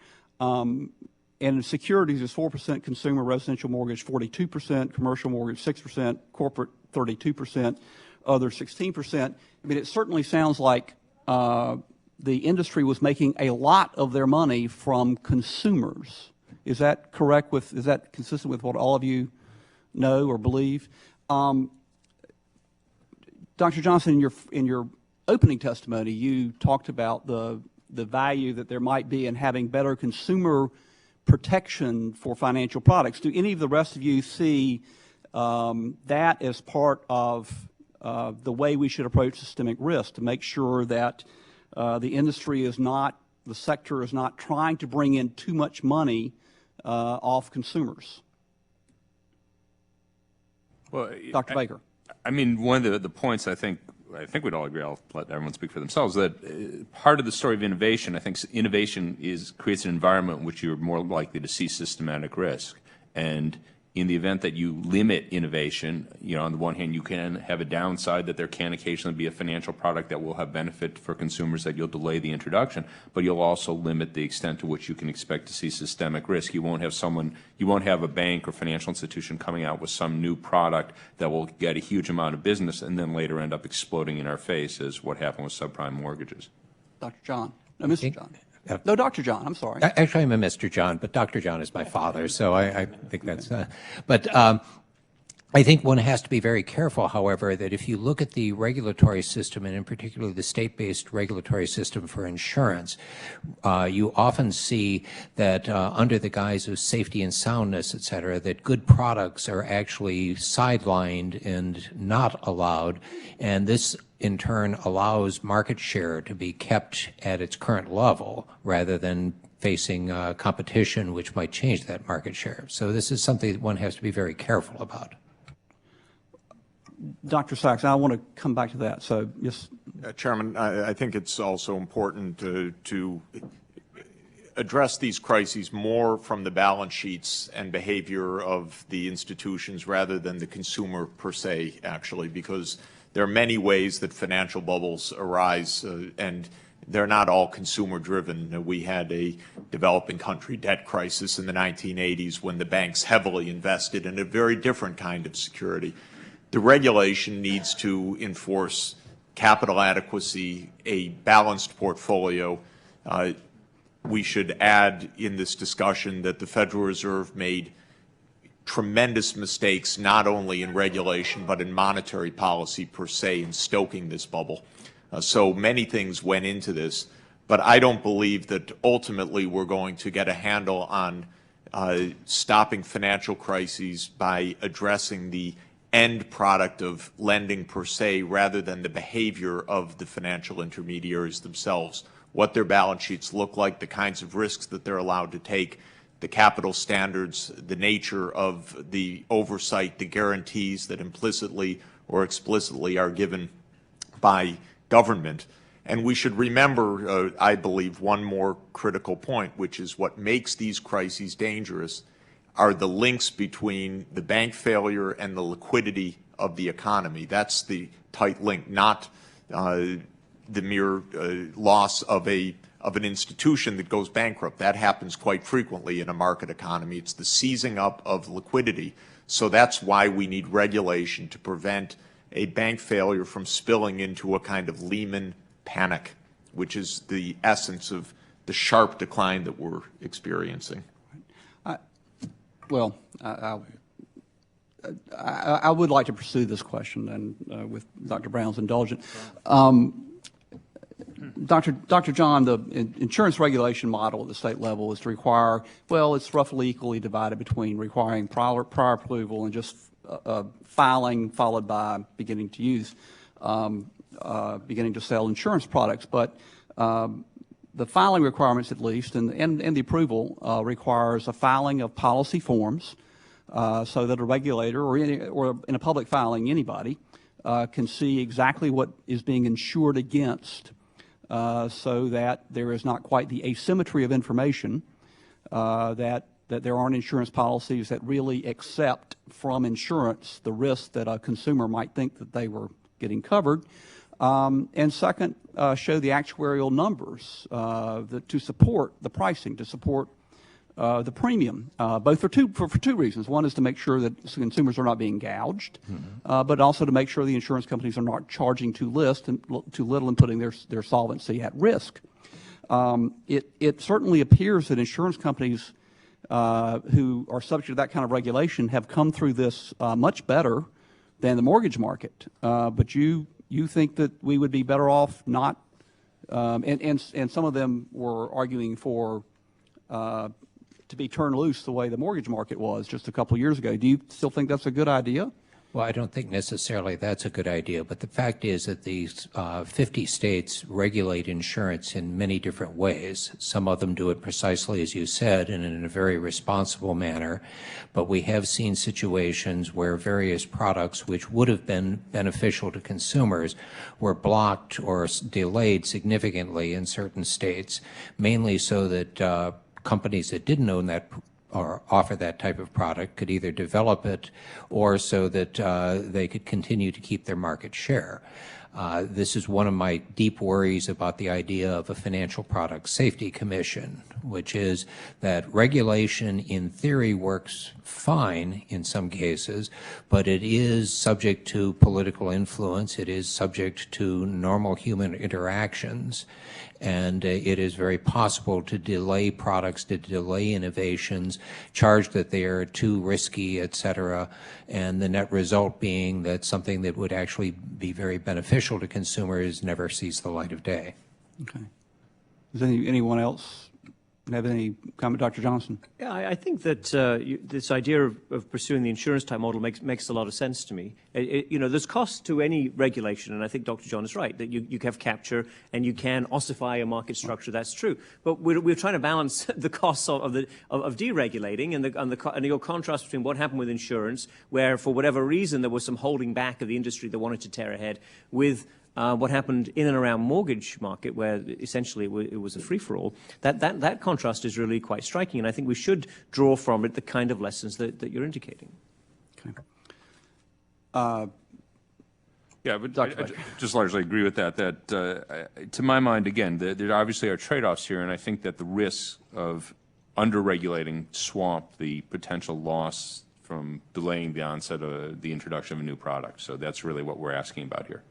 And securities is 4%, consumer residential mortgage 42%, commercial mortgage 6%, corporate 32%, other 16%. I mean, it certainly sounds like the industry was making a lot of their money from consumers. Is that correct? Is that consistent with what all of you know or believe? Dr. Johnson, in your opening testimony, you talked about the value that there might be in having better consumer protection for financial products. Do any of the rest of you see that as part of the way we should approach systemic risk to make sure that the industry is not, the sector is not trying to bring in too much money off consumers? Well, Dr. Baker. I mean, one of the points I think we'd all agree, I'll let everyone speak for themselves, that part of the story of innovation, I think innovation creates an environment in which you're more likely to see systematic risk. And in the event that you limit innovation, you know, on the one hand, you can have a downside that there can occasionally be a financial product that will have benefit for consumers that you'll delay the introduction, but you'll also limit the extent to which you can expect to see systemic risk. You won't have a bank or financial institution coming out with some new product that will get a huge amount of business and then later end up exploding in our face, as what happened with subprime mortgages. Dr. John. No, Mr. John. No, Dr. John, I'm sorry. Actually, I'm a Mr. John, but Dr. John is my father, so I think that's but I think one has to be very careful, however, that if you look at the regulatory system, and in particular the state-based regulatory system for insurance, you often see that under the guise of safety and soundness, et cetera, that good products are actually sidelined and not allowed, and this in turn allows market share to be kept at its current level rather than facing competition which might change that market share. So this is something that one has to be very careful about. Dr. Sachs, I want to come back to that. So, yes. Chairman, I think it's also important to address these crises more from the balance sheets and behavior of the institutions rather than the consumer per se, actually, because there are many ways that financial bubbles arise, and they're not all consumer-driven. We had a developing country debt crisis in the 1980s when the banks heavily invested in a very different kind of security. The regulation needs to enforce capital adequacy, a balanced portfolio. We should add in this discussion that the Federal Reserve made tremendous mistakes not only in regulation but in monetary policy per se in stoking this bubble. So many things went into this, but I don't believe that ultimately we're going to get a handle on stopping financial crises by addressing the end product of lending per se rather than the behavior of the financial intermediaries themselves, what their balance sheets look like, the kinds of risks that they're allowed to take, the capital standards, the nature of the oversight, the guarantees that implicitly or explicitly are given by government. And we should remember, I believe, one more critical point, which is what makes these crises dangerous are the links between the bank failure and the liquidity of the economy. That's the tight link, not the mere loss of an institution that goes bankrupt. That happens quite frequently in a market economy. It's the seizing up of liquidity. So that's why we need regulation to prevent a bank failure from spilling into a kind of Lehman panic, which is the essence of the sharp decline that we're experiencing. Well, I would like to pursue this question, and with Dr. Brown's indulgence. Dr. John, the insurance regulation model at the state level is to require, well, it's roughly equally divided between requiring prior approval and just filing followed by beginning to sell insurance products. But the filing requirements, at least, and the approval requires a filing of policy forms so that a regulator or in a public filing, anybody can see exactly what is being insured against, so that there is not quite the asymmetry of information, that there aren't insurance policies that really accept from insurance the risk that a consumer might think that they were getting covered. And second, show the actuarial numbers to support the pricing, to support the premium, both for two reasons. One is to make sure that consumers are not being gouged, but also to make sure the insurance companies are not charging too little and putting their solvency at risk. It certainly appears that insurance companies who are subject to that kind of regulation have come through this much better than the mortgage market. But you think that we would be better off not, and some of them were arguing for to be turned loose the way the mortgage market was just a couple of years ago. Do you still think that's a good idea? Well, I don't think necessarily that's a good idea, but the fact is that these 50 states regulate insurance in many different ways. Some of them do it precisely as you said and in a very responsible manner, but we have seen situations where various products which would have been beneficial to consumers were blocked or delayed significantly in certain states, mainly so that companies that didn't own that or offer that type of product could either develop it or so that they could continue to keep their market share. This is one of my deep worries about the idea of a Financial Product Safety Commission, which is that regulation in theory works fine in some cases, but it is subject to political influence. It is subject to normal human interactions. And it is very possible to delay products, to delay innovations, charge that they are too risky, et cetera, and the net result being that something that would actually be very beneficial to consumers never sees the light of day. Okay. Does anyone else have any comment? Dr. Johnson? Yeah, I think that this idea of pursuing the insurance-type model makes a lot of sense to me. There's cost to any regulation, and I think Dr. John is right, that you have capture and you can ossify a market structure, that's true. But we're trying to balance the costs of deregulating and your contrast between what happened with insurance, where for whatever reason there was some holding back of the industry that wanted to tear ahead, with what happened in and around mortgage market, where essentially it was a free-for-all. That contrast is really quite striking, and I think we should draw from it the kind of lessons that you're indicating. Okay. Yeah, but I just largely agree with that. To my mind, again, there obviously are trade-offs here, and I think that the risks of under-regulating swamp the potential loss from delaying the onset of the introduction of a new product. So that's really what we're asking about here.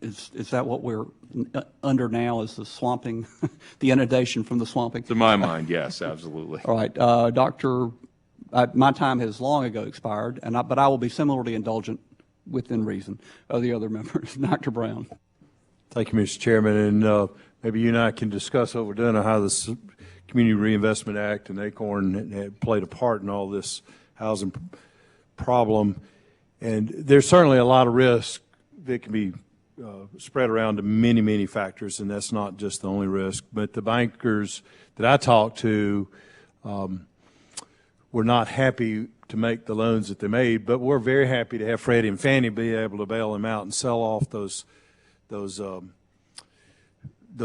Is that what we're under now, is the swamping, the inundation from the swamping? To my mind, yes, absolutely. All right. Doctor, my time has long ago expired, but I will be similarly indulgent within reason of the other members. Dr. Brown. Thank you, Mr. Chairman. And maybe you and I can discuss over dinner how this Community Reinvestment Act and ACORN had played a part in all this housing problem. And there's certainly a lot of risk that can be spread around to many, many factors, and that's not just the only risk. But the bankers that I talked to were not happy to make the loans that they made, but we're very happy to have Freddie and Fannie be able to bail them out and sell off those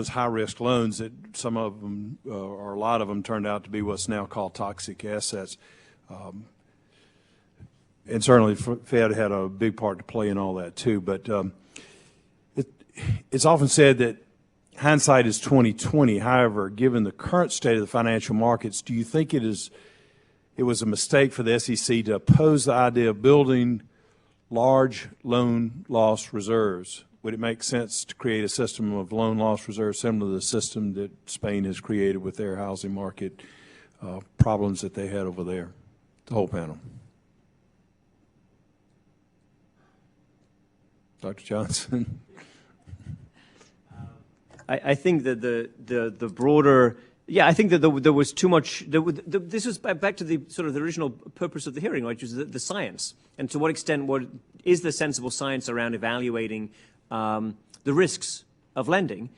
high-risk loans that some of them, or a lot of them, turned out to be what's now called toxic assets. And certainly Fed had a big part to play in all that too. But it's often said that hindsight is 20/20. However, given the current state of the financial markets, do you think it was a mistake for the SEC to oppose the idea of building large loan loss reserves? Would it make sense to create a system of loan loss reserves similar to the system that Spain has created with their housing market problems that they had over there? The whole panel. Dr. Johnson. I think that the broader, I think that there was too much. This was back to the sort of the original purpose of the hearing, which is the science, and to what extent what is the sensible science around evaluating the risks of lending.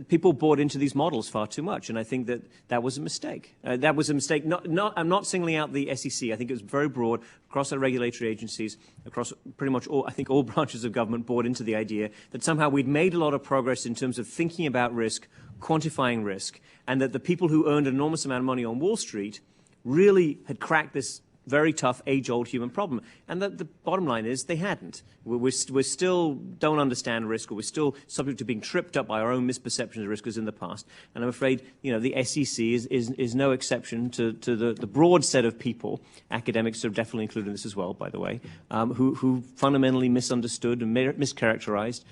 People bought into these models far too much, and I think that was a mistake. That was a mistake. I'm not singling out the SEC. I think it was very broad across our regulatory agencies, across pretty much all branches of government bought into the idea that somehow we'd made a lot of progress in terms of thinking about risk, quantifying risk, and that the people who earned an enormous amount of money on Wall Street really had cracked this very tough, age-old human problem. And the bottom line is they hadn't. We still don't understand risk, or we're still subject to being tripped up by our own misperceptions of risk as in the past. And I'm afraid, the SEC is no exception to the broad set of people, academics are definitely included in this as well, by the way, who fundamentally misunderstood and mischaracterized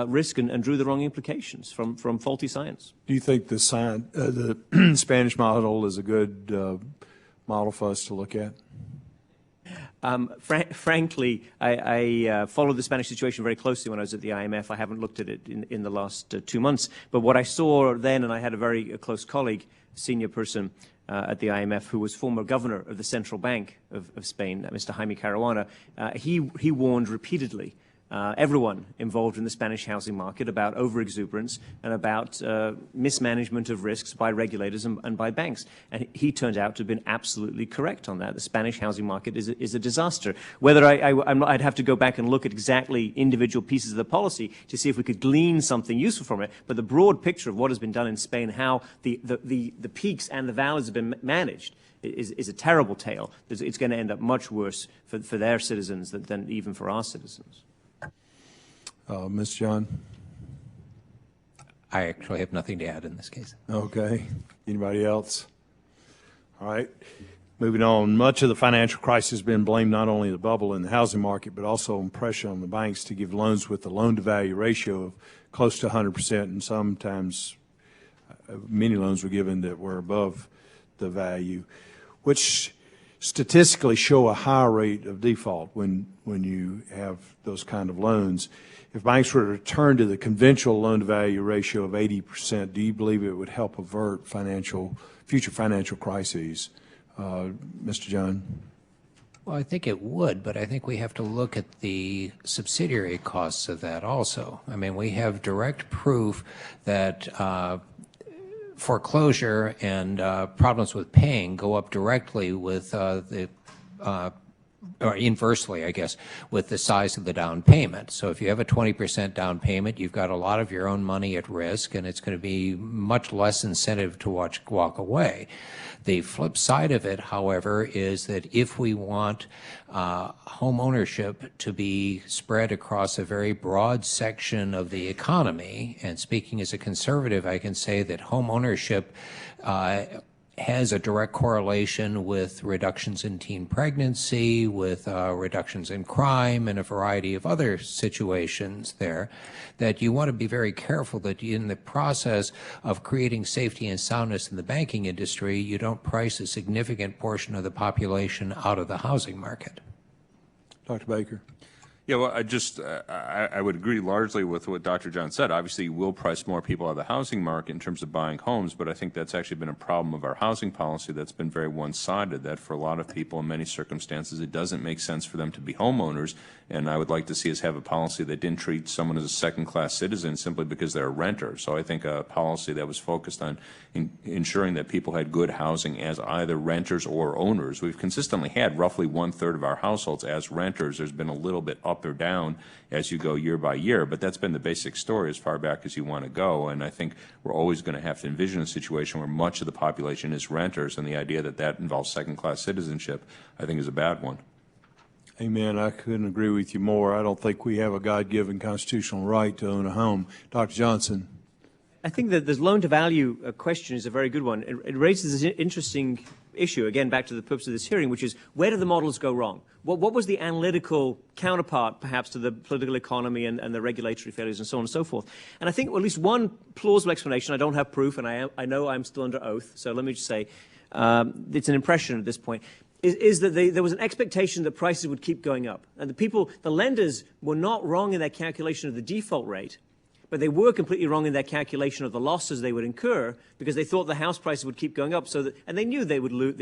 risk and drew the wrong implications from faulty science. Do you think the Spanish model is a good model for us to look at? Frankly, I followed the Spanish situation very closely when I was at the IMF. I haven't looked at it in the last 2 months. But what I saw then, and I had a very close colleague, senior person at the IMF, who was former governor of the Central Bank of Spain, Mr. Jaime Caruana, he warned repeatedly everyone involved in the Spanish housing market about overexuberance and about mismanagement of risks by regulators and by banks. And he turned out to have been absolutely correct on that. The Spanish housing market is a disaster. Whether I'd have to go back and look at exactly individual pieces of the policy to see if we could glean something useful from it, but the broad picture of what has been done in Spain, how the peaks and the valleys have been managed, is a terrible tale. It's going to end up much worse for their citizens than even for our citizens. Ms. John? I actually have nothing to add in this case. Okay. Anybody else? All right. Moving on, much of the financial crisis has been blamed not only on the bubble in the housing market, but also on pressure on the banks to give loans with a loan-to-value ratio of close to 100%, and sometimes many loans were given that were above the value, which statistically show a higher rate of default when you have those kind of loans. If banks were to return to the conventional loan-to-value ratio of 80%, do you believe it would help avert future financial crises? Mr. John? Well, I think it would, but I think we have to look at the subsidiary costs of that also. I mean, we have direct proof that foreclosure and problems with paying go up directly with or inversely, I guess, with the size of the down payment. So if you have a 20% down payment, you've got a lot of your own money at risk, and it's going to be much less incentive to walk away. The flip side of it, however, is that if we want home ownership to be spread across a very broad section of the economy, and speaking as a conservative, I can say that home ownership has a direct correlation with reductions in teen pregnancy, with reductions in crime, and a variety of other situations there, that you want to be very careful that in the process of creating safety and soundness in the banking industry, you don't price a significant portion of the population out of the housing market. Dr. Baker? Yeah, well, I would agree largely with what Dr. John said. Obviously, you will price more people out of the housing market in terms of buying homes, but I think that's actually been a problem of our housing policy that's been very one-sided, that for a lot of people in many circumstances, it doesn't make sense for them to be homeowners, and I would like to see us have a policy that didn't treat someone as a second-class citizen simply because they're a renter. So I think a policy that was focused on ensuring that people had good housing as either renters or owners. We've consistently had roughly 1/3 of our households as renters. There's been a little bit up or down as you go year by year, but that's been the basic story as far back as you want to go, and I think we're always going to have to envision a situation where much of the population is renters, and the idea that that involves second-class citizenship, I think, is a bad one. Amen. I couldn't agree with you more. I don't think we have a God-given constitutional right to own a home. Dr. Johnson? I think that the loan-to-value question is a very good one. It raises this interesting issue, again, back to the purpose of this hearing, which is where do the models go wrong? What was the analytical counterpart, perhaps, to the political economy and the regulatory failures and so on and so forth? And I think at least one plausible explanation, I don't have proof, and I know I'm still under oath, so let me just say it's an impression at this point, is that there was an expectation that prices would keep going up. And the lenders were not wrong in their calculation of the default rate, but they were completely wrong in their calculation of the losses they would incur because they thought the house prices would keep going up. And they knew they would lose.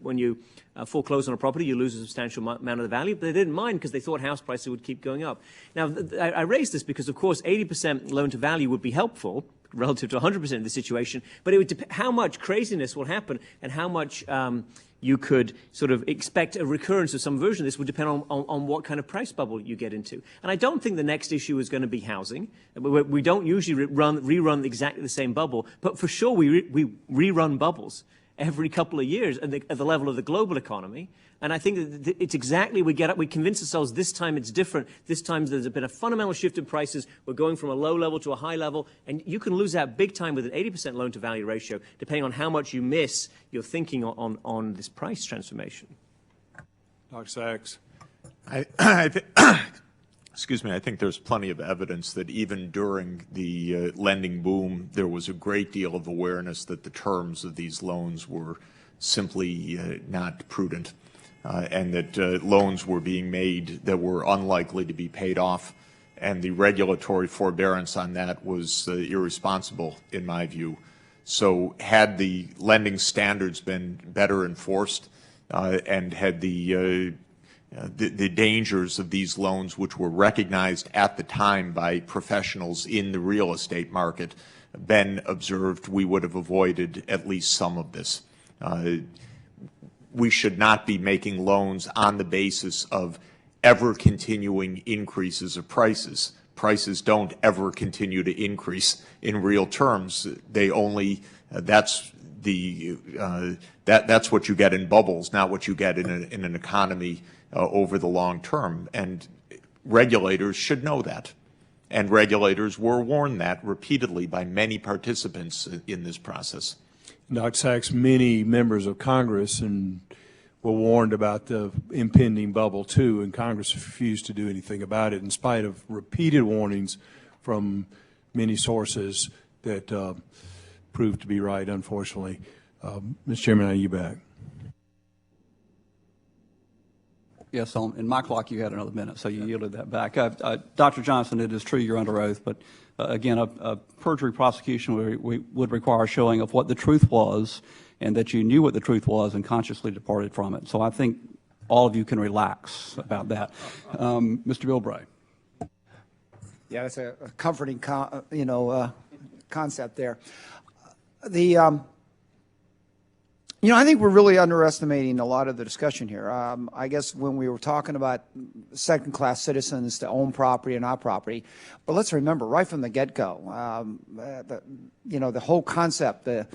When you foreclose on a property, you lose a substantial amount of the value. But they didn't mind because they thought house prices would keep going up. Now, I raise this because, of course, 80% loan to value would be helpful relative to 100% of the situation, but it would depend how much craziness will happen and how much you could sort of expect a recurrence of some version of this would depend on what kind of price bubble you get into. And I don't think the next issue is going to be housing. We don't usually rerun exactly the same bubble, but for sure we rerun bubbles every couple of years at the level of the global economy. And I think that it's exactly, we convince ourselves this time it's different. This time there's been a fundamental shift in prices. We're going from a low level to a high level. And you can lose out big time with an 80% loan to value ratio, depending on how much you miss your thinking on this price transformation. Dr. Sachs. Excuse me, I think there's plenty of evidence that even during the lending boom, there was a great deal of awareness that the terms of these loans were simply not prudent, and that loans were being made that were unlikely to be paid off, and the regulatory forbearance on that was irresponsible, in my view. So had the lending standards been better enforced, and had the dangers of these loans, which were recognized at the time by professionals in the real estate market, been observed, we would have avoided at least some of this. We should not be making loans on the basis of ever continuing increases of prices. Prices don't ever continue to increase in real terms. They only, that's what you get in bubbles, not what you get in an economy over the long term. And regulators should know that. And regulators were warned that repeatedly by many participants in this process. Dr. Sachs, many members of Congress were warned about the impending bubble, too, and Congress refused to do anything about it in spite of repeated warnings from many sources that proved to be right, unfortunately. Mr. Chairman, I yield back. Yes, in my clock you had another minute, so you yielded that back. Dr. Johnson, it is true you're under oath, but again, a perjury prosecution would require a showing of what the truth was and that you knew what the truth was and consciously departed from it. So I think all of you can relax about that. Mr. Bilbray. Yeah, that's a comforting, concept there. I think we're really underestimating a lot of the discussion here. I guess when we were talking about second-class citizens to own property and not property, but let's remember right from the get-go, the whole concept, the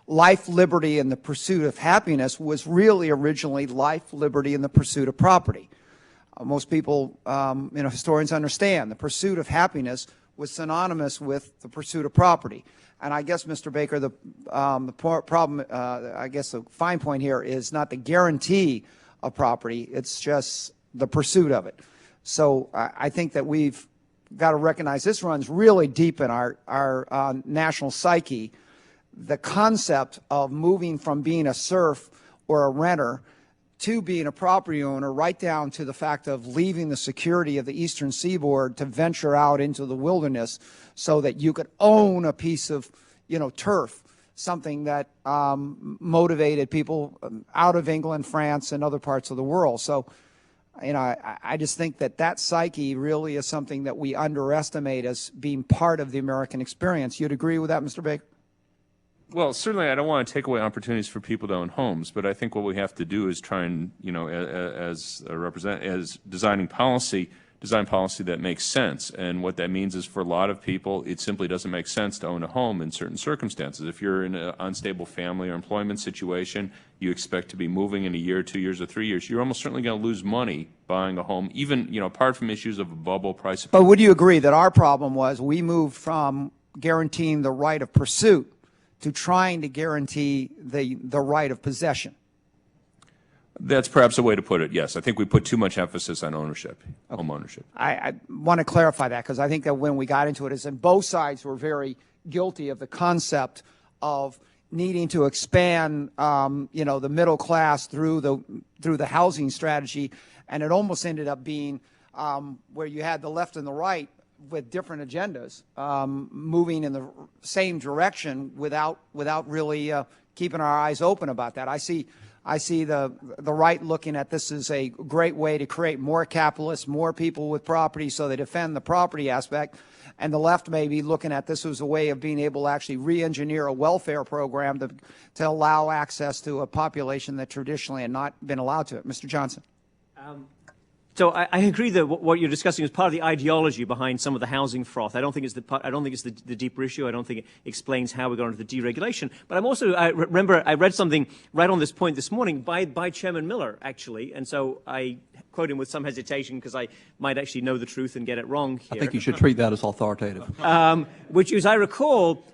life, liberty, and the pursuit of happiness was really originally life, liberty, and the pursuit of property. Most people, historians understand the pursuit of happiness was synonymous with the pursuit of property. And I guess, Mr. Baker, the problem, I guess the fine point here is not the guarantee of property, it's just the pursuit of it. So I think that we've got to recognize this runs really deep in our national psyche, the concept of moving from being a serf or a renter to being a property owner, right down to the fact of leaving the security of the eastern seaboard to venture out into the wilderness so that you could own a piece of, turf, something that motivated people out of England, France, and other parts of the world. So, I just think that psyche really is something that we underestimate as being part of the American experience. You'd agree with that, Mr. Baker? Well, certainly I don't want to take away opportunities for people to own homes, but I think what we have to do is try and, as designing policy, design policy that makes sense. And what that means is for a lot of people, it simply doesn't make sense to own a home in certain circumstances. If you're in an unstable family or employment situation, you expect to be moving in a year, 2 years, or 3 years, you're almost certainly going to lose money buying a home, even, apart from issues of a bubble price. But would you agree that our problem was we moved from guaranteeing the right of pursuit to trying to guarantee the right of possession? That's perhaps a way to put it, yes. I think we put too much emphasis on ownership, home ownership. I want to clarify that because I think that when we got into it, and both sides were very guilty of the concept of needing to expand, the middle class through the housing strategy, and it almost ended up being where you had the left and the right with different agendas moving in the same direction without really keeping our eyes open about that. I see I see the right looking at this as a great way to create more capitalists, more people with property, so they defend the property aspect. And the left may be looking at this as a way of being able to actually re-engineer a welfare program to allow access to a population that traditionally had not been allowed to it. Mr. Johnson. So I agree that what you're discussing is part of the ideology behind some of the housing froth. I don't think it's the deeper issue. I don't think it explains how we got into the deregulation. But I remember I read something right on this point this morning by Chairman Miller, actually, and so I quote him with some hesitation because I might actually know the truth and get it wrong here. I think you should treat that as authoritative. Which, as I recall,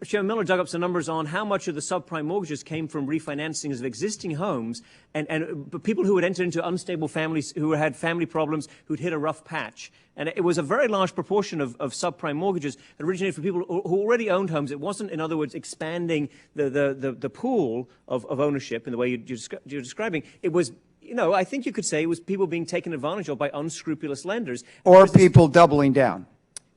Chairman Miller dug up some numbers on how much of the subprime mortgages came from refinancings of existing homes and people who had entered into unstable families, who had family problems, who'd hit a rough patch. And it was a very large proportion of subprime mortgages that originated from people who already owned homes. It wasn't, in other words, expanding the pool of ownership in the way you're describing. It was, I think you could say it was people being taken advantage of by unscrupulous lenders. Or people doubling down.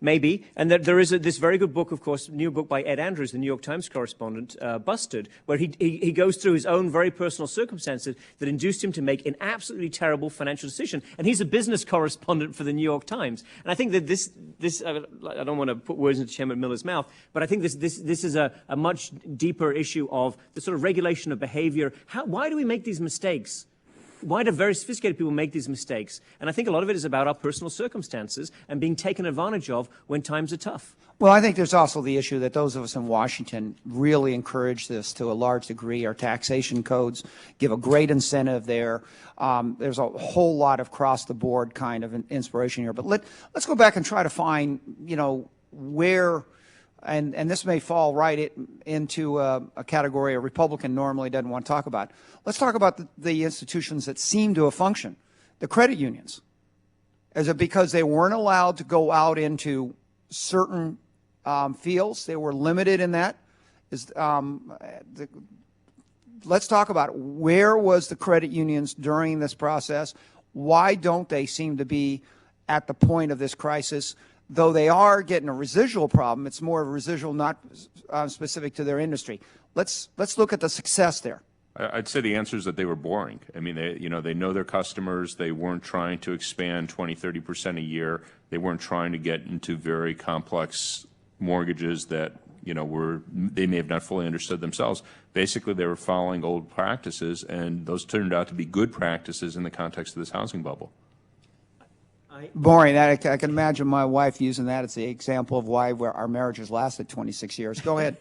Maybe. And there is this very good book, of course, new book by Ed Andrews, the New York Times correspondent, Busted, where he goes through his own very personal circumstances that induced him to make an absolutely terrible financial decision. And he's a business correspondent for the New York Times. And I think that this I don't want to put words into Chairman Miller's mouth, but I think this is a much deeper issue of the sort of regulation of behavior. Why do we make these mistakes? Why do very sophisticated people make these mistakes? And I think a lot of it is about our personal circumstances and being taken advantage of when times are tough. Well, I think there's also the issue that those of us in Washington really encourage this to a large degree. Our taxation codes give a great incentive there. There's a whole lot of cross-the-board kind of inspiration here. But let's go back and try to find, where, and this may fall right into a category a Republican normally doesn't want to talk about. Let's talk about the institutions that seem to have functioned. The credit unions. Is it because they weren't allowed to go out into certain fields? They were limited in that. Let's talk about where was the credit unions during this process? Why don't they seem to be at the point of this crisis? Though they are getting a residual problem, it's more of a residual, not specific to their industry. Let's look at the success there. I'd say the answer is that they were boring. I mean, they know their customers. They weren't trying to expand 20, 30% a year. They weren't trying to get into very complex mortgages that, they may have not fully understood themselves. Basically, they were following old practices, and those turned out to be good practices in the context of this housing bubble. Boring. I can imagine my wife using that as the example of why our marriage has lasted 26 years. Go ahead.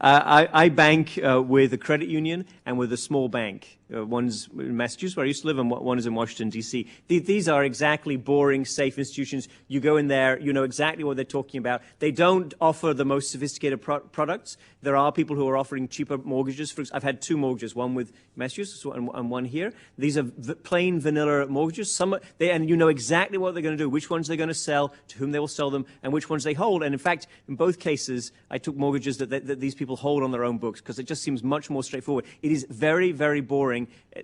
I bank with a credit union and with a small bank. One's in Massachusetts, where I used to live, and one is in Washington, D.C. These are exactly boring, safe institutions. You go in there, you know exactly what they're talking about. They don't offer the most sophisticated products. There are people who are offering cheaper mortgages. I've had two mortgages, one with Massachusetts and one here. These are plain vanilla mortgages. And you know exactly what they're going to do, which ones they're going to sell, to whom they will sell them, and which ones they hold. And in fact, in both cases, I took mortgages that these people hold on their own books because it just seems much more straightforward. It is very, very boring.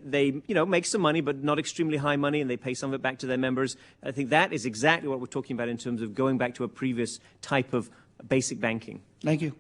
They, make some money, but not extremely high money, and they pay some of it back to their members. I think that is exactly what we're talking about in terms of going back to a previous type of basic banking. Thank you.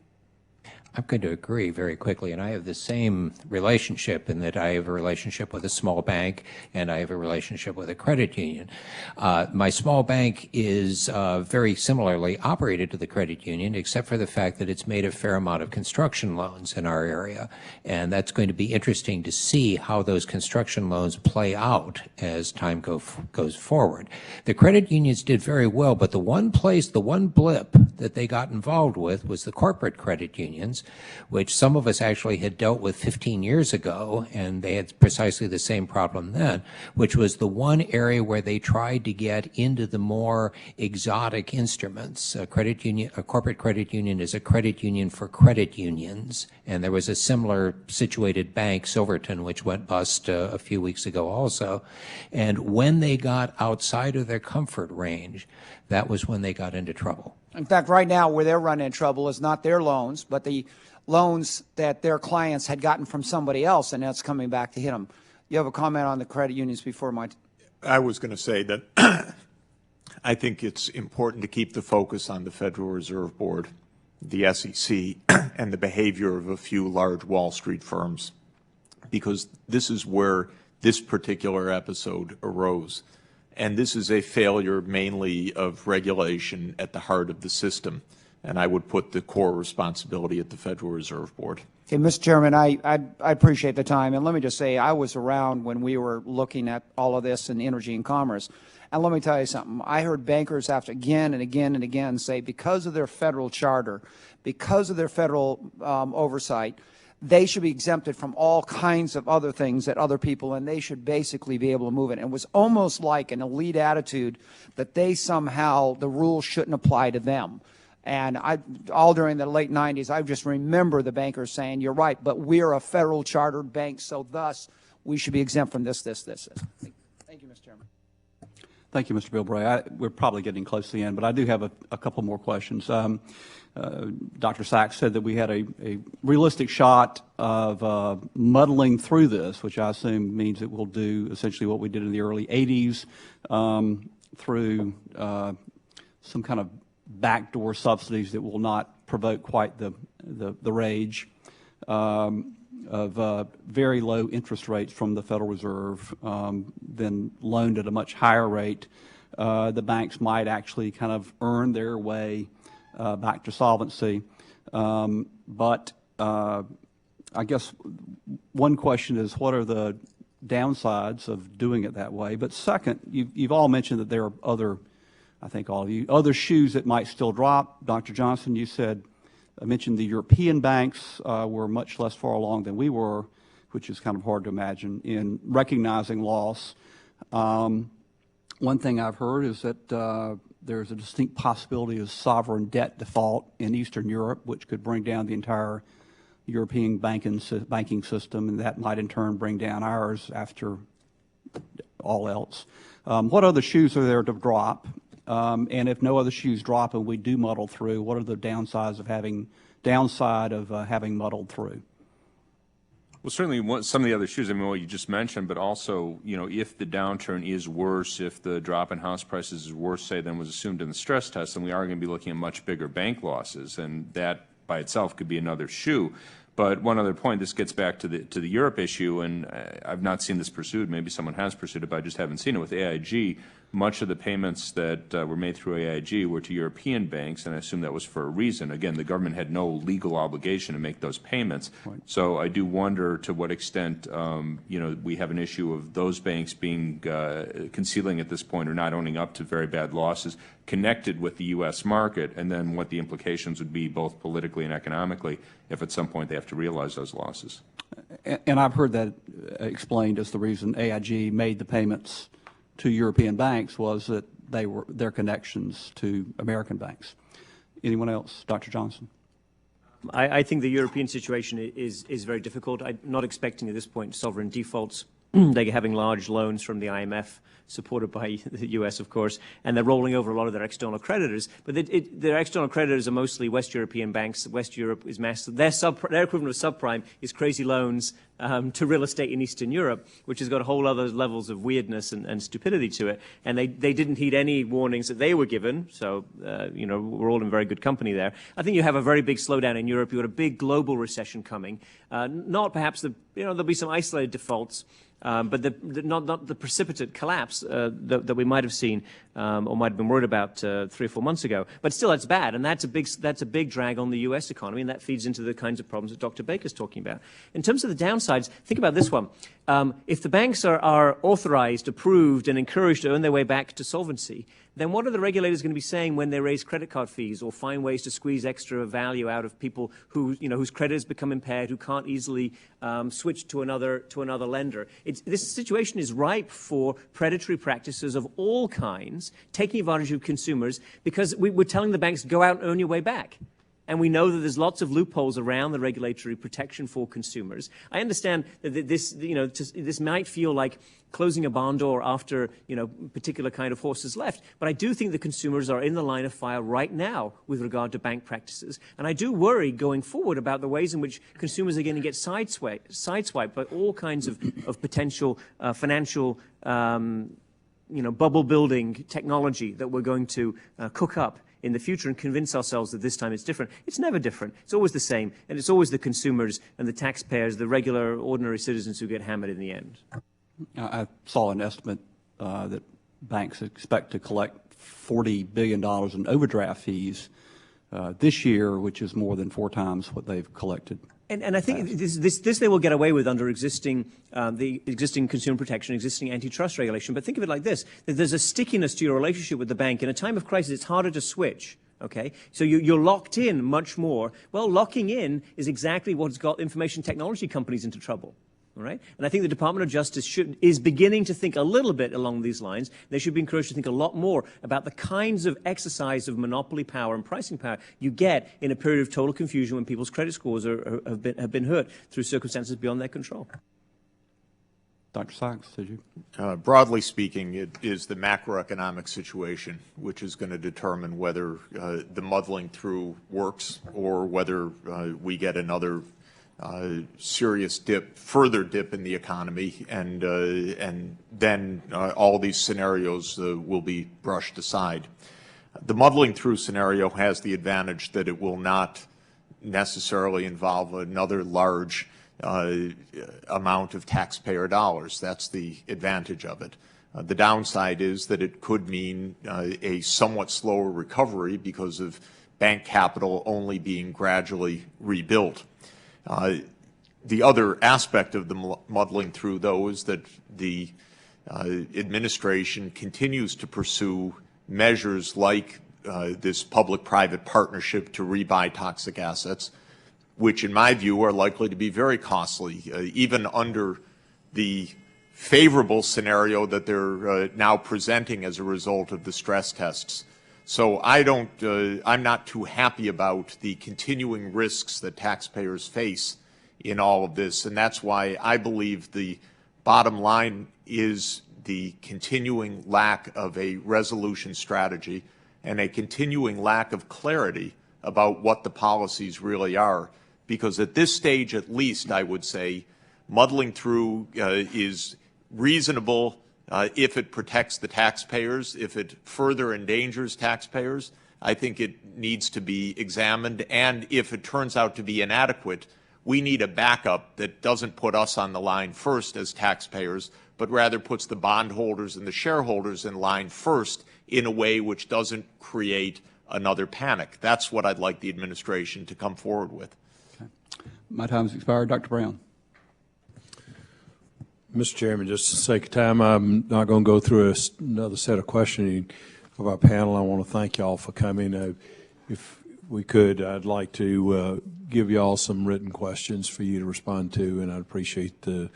I'm going to agree very quickly, and I have the same relationship in that I have a relationship with a small bank and I have a relationship with a credit union. My small bank is very similarly operated to the credit union, except for the fact that it's made a fair amount of construction loans in our area, and that's going to be interesting to see how those construction loans play out as time goes forward. The credit unions did very well, but the one blip that they got involved with was the corporate credit unions, which some of us actually had dealt with 15 years ago, and they had precisely the same problem then, which was the one area where they tried to get into the more exotic instruments. A corporate credit union is a credit union for credit unions, and there was a similar situated bank, Silverton, which went bust a few weeks ago also. And when they got outside of their comfort range, that was when they got into trouble. In fact, right now where they're running into trouble is not their loans, but the loans that their clients had gotten from somebody else, and that's coming back to hit them. You have a comment on the credit unions before my... I was going to say that I think it's important to keep the focus on the Federal Reserve Board, the SEC, and the behavior of a few large Wall Street firms. because this is where this particular episode arose. And this is a failure mainly of regulation at the heart of the system. And I would put the core responsibility at the Federal Reserve Board. Okay, Mr. Chairman, I appreciate the time. And let me just say, I was around when we were looking at all of this in energy and commerce. And let me tell you something. I heard bankers have to again and again and again say because of their federal charter, because of their federal oversight, they should be exempted from all kinds of other things that other people, and they should basically be able to move it. And it was almost like an elite attitude that they somehow, the rules shouldn't apply to them. And all during the late 90s, I just remember the bankers saying, you're right, but we're a federal chartered bank, so thus we should be exempt from this. Thank you, Mr. Chairman. Thank you, Mr. Bilbray. We're probably getting close to the end, but I do have a couple more questions. Dr. Sachs said that we had a realistic shot of muddling through this, which I assume means it will do essentially what we did in the early 80s through some kind of backdoor subsidies that will not provoke quite the rage of very low interest rates from the Federal Reserve, then loaned at a much higher rate. The banks might actually kind of earn their way back to solvency. But I guess one question is, what are the downsides of doing it that way? But second, you've all mentioned that there are other, I think all of you, other shoes that might still drop. Dr. Johnson, you said, mentioned the European banks were much less far along than we were, which is kind of hard to imagine, in recognizing loss. One thing I've heard is that there's a distinct possibility of sovereign debt default in Eastern Europe, which could bring down the entire European banking system, and that might in turn bring down ours after all else. What other shoes are there to drop? And if no other shoes drop and we do muddle through, what are the downsides of having muddled through? Well, certainly some of the other shoes, I mean, what you just mentioned, but also, you know, if the downturn is worse, if the drop in house prices is worse, say, than was assumed in the stress test, then we are going to be looking at much bigger bank losses, and that by itself could be another shoe. But one other point, this gets back to the Europe issue, and I've not seen this pursued. Maybe someone has pursued it, but I just haven't seen it. With AIG, much of the payments that were made through AIG were to European banks, and I assume that was for a reason. Again, the government had no legal obligation to make those payments. Right. So I do wonder to what extent, you know, we have an issue of those banks being concealing at this point or not owning up to very bad losses connected with the U.S. market, and then what the implications would be both politically and economically if at some point they have to realize those losses. And I've heard that explained as the reason AIG made the payments to European banks was that they were their connections to American banks. Anyone else? Dr. Johnson? I think the European situation is very difficult. I'm not expecting at this point sovereign defaults. They're having large loans from the IMF, supported by the U.S., of course, and they're rolling over a lot of their external creditors. But their external creditors are mostly West European banks. West Europe is massive. Their equivalent of subprime is crazy loans to real estate in Eastern Europe, which has got a whole other levels of weirdness and stupidity to it. And they didn't heed any warnings that they were given. So, you know, we're all in very good company there. I think you have a very big slowdown in Europe. You've got a big global recession coming. Not perhaps there'll be some isolated defaults. But not the precipitate collapse that we might have seen or might have been worried about 3 or 4 months ago. But still, that's bad, and that's a big drag on the U.S. economy, and that feeds into the kinds of problems that Dr. Baker's talking about. In terms of the downsides, think about this one. If the banks are authorized, approved, and encouraged to earn their way back to solvency, then what are the regulators going to be saying when they raise credit card fees or find ways to squeeze extra value out of people who, you know, whose credit has become impaired, who can't easily switch to another lender? This situation is ripe for predatory practices of all kinds, taking advantage of consumers, because we're telling the banks, go out and earn your way back. And we know that there's lots of loopholes around the regulatory protection for consumers. I understand that this, you know, this might feel like closing a barn door after, you know, particular kind of horses left. But I do think the consumers are in the line of fire right now with regard to bank practices. And I do worry going forward about the ways in which consumers are going to get sideswiped by all kinds of potential financial you know, bubble building technology that we're going to cook up in the future and convince ourselves that this time it's different. It's never different. It's always the same, and it's always the consumers and the taxpayers, the regular, ordinary citizens who get hammered in the end. I saw an estimate that banks expect to collect $40 billion in overdraft fees this year, which is more than 4 times what they've collected. And I think this they will get away with under the existing consumer protection, existing antitrust regulation. But think of it like this: that there's a stickiness to your relationship with the bank. In a time of crisis, it's harder to switch. Okay, so you're locked in much more. Well, locking in is exactly what's got information technology companies into trouble. All right, and I think the Department of Justice is beginning to think a little bit along these lines. They should be encouraged to think a lot more about the kinds of exercise of monopoly power and pricing power you get in a period of total confusion when people's credit scores have been hurt through circumstances beyond their control. Dr. Sachs, did you? Broadly speaking, it is the macroeconomic situation which is going to determine whether the muddling through works or whether we get another serious further dip in the economy, and then all these scenarios will be brushed aside. The muddling through scenario has the advantage that it will not necessarily involve another large amount of taxpayer dollars. That's the advantage of it. The downside is that it could mean a somewhat slower recovery because of bank capital only being gradually rebuilt. The other aspect of the muddling through, though, is that the administration continues to pursue measures like this public-private partnership to rebuy toxic assets, which in my view are likely to be very costly, even under the favorable scenario that they're now presenting as a result of the stress tests. So I'm not too happy about the continuing risks that taxpayers face in all of this, and that's why I believe the bottom line is the continuing lack of a resolution strategy and a continuing lack of clarity about what the policies really are. Because at this stage, at least, I would say, muddling through is reasonable if it protects the taxpayers. If it further endangers taxpayers, I think it needs to be examined. And if it turns out to be inadequate, we need a backup that doesn't put us on the line first as taxpayers, but rather puts the bondholders and the shareholders in line first in a way which doesn't create another panic. That's what I'd like the administration to come forward with. My time has expired. Dr. Brown. Mr. Chairman, just for the sake of time, I'm not going to go through another set of questioning of our panel. I want to thank you all for coming. If we could, I'd like to give you all some written questions for you to respond to, and I'd appreciate the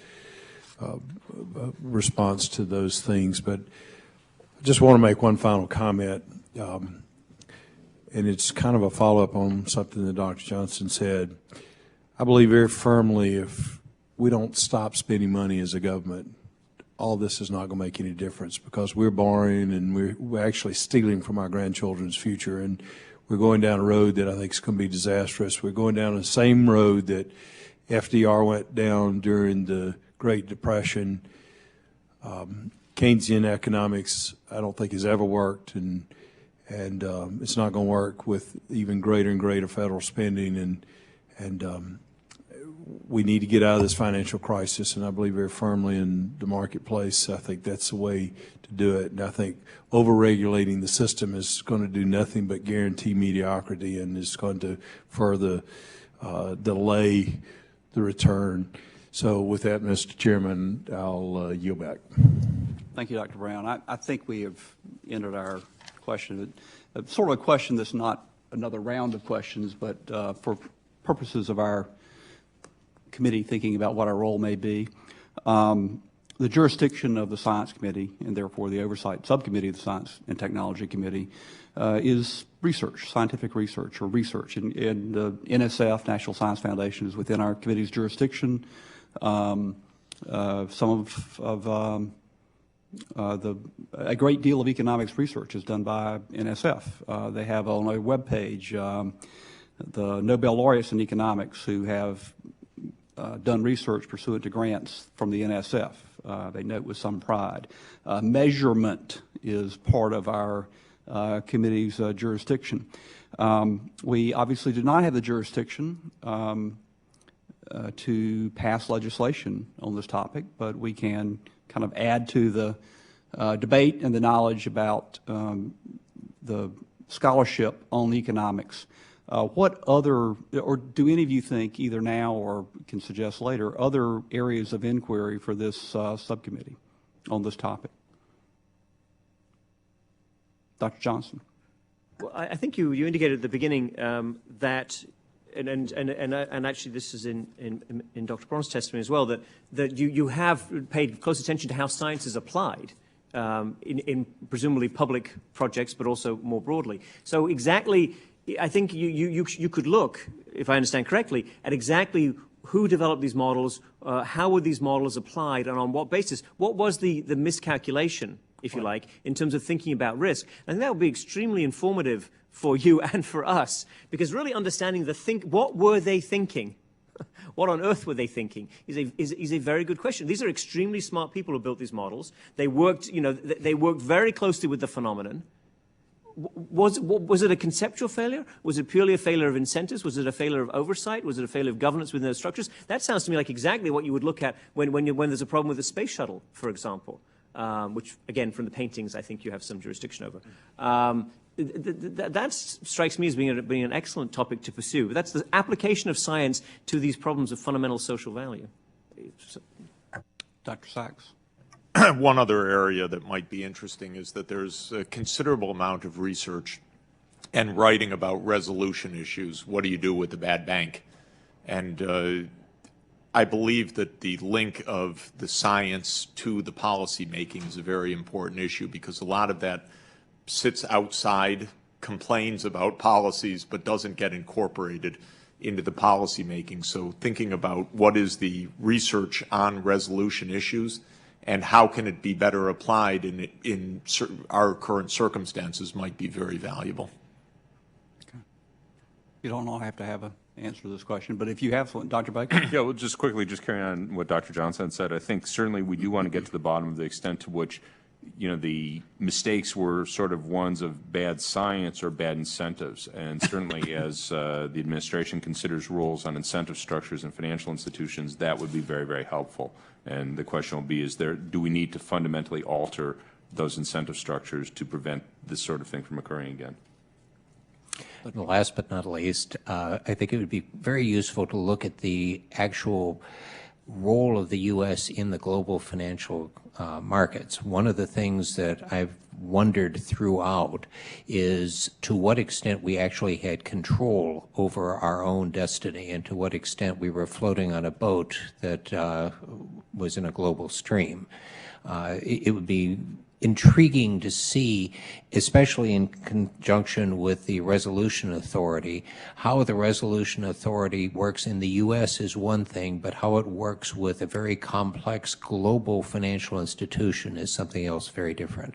response to those things. But I just want to make one final comment, and it's kind of a follow-up on something that Dr. Johnson said. I believe very firmly if we don't stop spending money as a government, all this is not going to make any difference, because we're borrowing and we're actually stealing from our grandchildren's future, and we're going down a road that I think is going to be disastrous. We're going down the same road that FDR went down during the Great Depression. Keynesian economics, I don't think, has ever worked, and it's not going to work with even greater and greater federal spending, and we need to get out of this financial crisis, and I believe very firmly in the marketplace. I think that's the way to do it, and I think over-regulating the system is going to do nothing but guarantee mediocrity, and is going to further delay the return. So with that, Mr. Chairman, I'll yield back. Thank you, Dr. Brown. I think we have ended our question. Sort of a question that's not another round of questions, but for purposes of our committee thinking about what our role may be, the jurisdiction of the Science Committee, and therefore the Oversight Subcommittee of the Science and Technology Committee, is research, scientific research or research. And the NSF, National Science Foundation, is within our committee's jurisdiction. A great deal of economics research is done by NSF. They have on a webpage the Nobel laureates in economics who have done research pursuant to grants from the NSF. They note with some pride. Measurement is part of our committee's jurisdiction. We obviously do not have the jurisdiction to pass legislation on this topic, but we can kind of add to the debate and the knowledge about the scholarship on economics. What other, or do any of you think, either now or can suggest later, other areas of inquiry for this subcommittee on this topic? Dr. Johnson. Well, I think you indicated at the beginning that, and actually this is in Dr. Braun's testimony as well, that you have paid close attention to how science is applied in presumably public projects, but also more broadly. So exactly, I think you could look, if I understand correctly, at exactly who developed these models, how were these models applied, and on what basis. What was the miscalculation, if you like, in terms of thinking about risk? And that would be extremely informative for you and for us, because really understanding what were they thinking? What on earth were they thinking is a very good question. These are extremely smart people who built these models. They worked, they worked very closely with the phenomenon. Was it a conceptual failure? Was it purely a failure of incentives? Was it a failure of oversight? Was it a failure of governance within those structures? That sounds to me like exactly what you would look at when there's a problem with the space shuttle, for example, which, again, from the paintings, I think you have some jurisdiction over. That strikes me as being an excellent topic to pursue. That's the application of science to these problems of fundamental social value. Dr. Sachs. One other area that might be interesting is that there's a considerable amount of research and writing about resolution issues. What do you do with the bad bank? And I believe that the link of the science to the policy making is a very important issue, because a lot of that sits outside, complains about policies, but doesn't get incorporated into the policy making. So thinking about what is the research on resolution issues and how can it be better applied in our current circumstances might be very valuable. Okay. You don't all have to have an answer to this question, but if you have one, Dr. Baker. Yeah, well, just quickly, just carrying on what Dr. Johnson said, I think certainly we do want to get to the bottom of the extent to which the mistakes were sort of ones of bad science or bad incentives. And certainly as the administration considers rules on incentive structures in financial institutions, that would be very, very helpful. And the question will be, do we need to fundamentally alter those incentive structures to prevent this sort of thing from occurring again? And last but not least, I think it would be very useful to look at the actual role of the U.S. in the global financial markets. One of the things that I've wondered throughout is to what extent we actually had control over our own destiny, and to what extent we were floating on a boat that was in a global stream. It would be intriguing to see, especially in conjunction with the Resolution Authority, how the Resolution Authority works in the U.S. is one thing, but how it works with a very complex global financial institution is something else very different.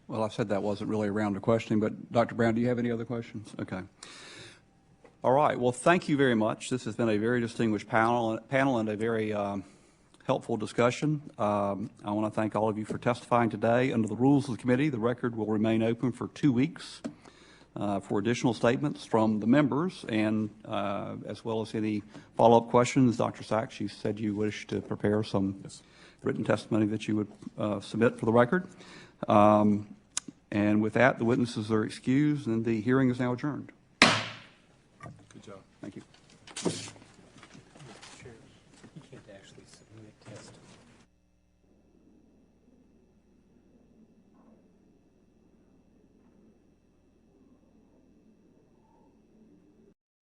Well, I said that wasn't really a round of questioning, but Dr. Brown, do you have any other questions? Okay. All right. Well, thank you very much. This has been a very distinguished panel and a very helpful discussion. I want to thank all of you for testifying today. Under the rules of the committee, the record will remain open for 2 weeks for additional statements from the members, and as well as any follow-up questions. Dr. Sachs, you said you wish to prepare some written testimony that you would submit for the record. And with that, the witnesses are excused and the hearing is now adjourned. Good job. Thank you.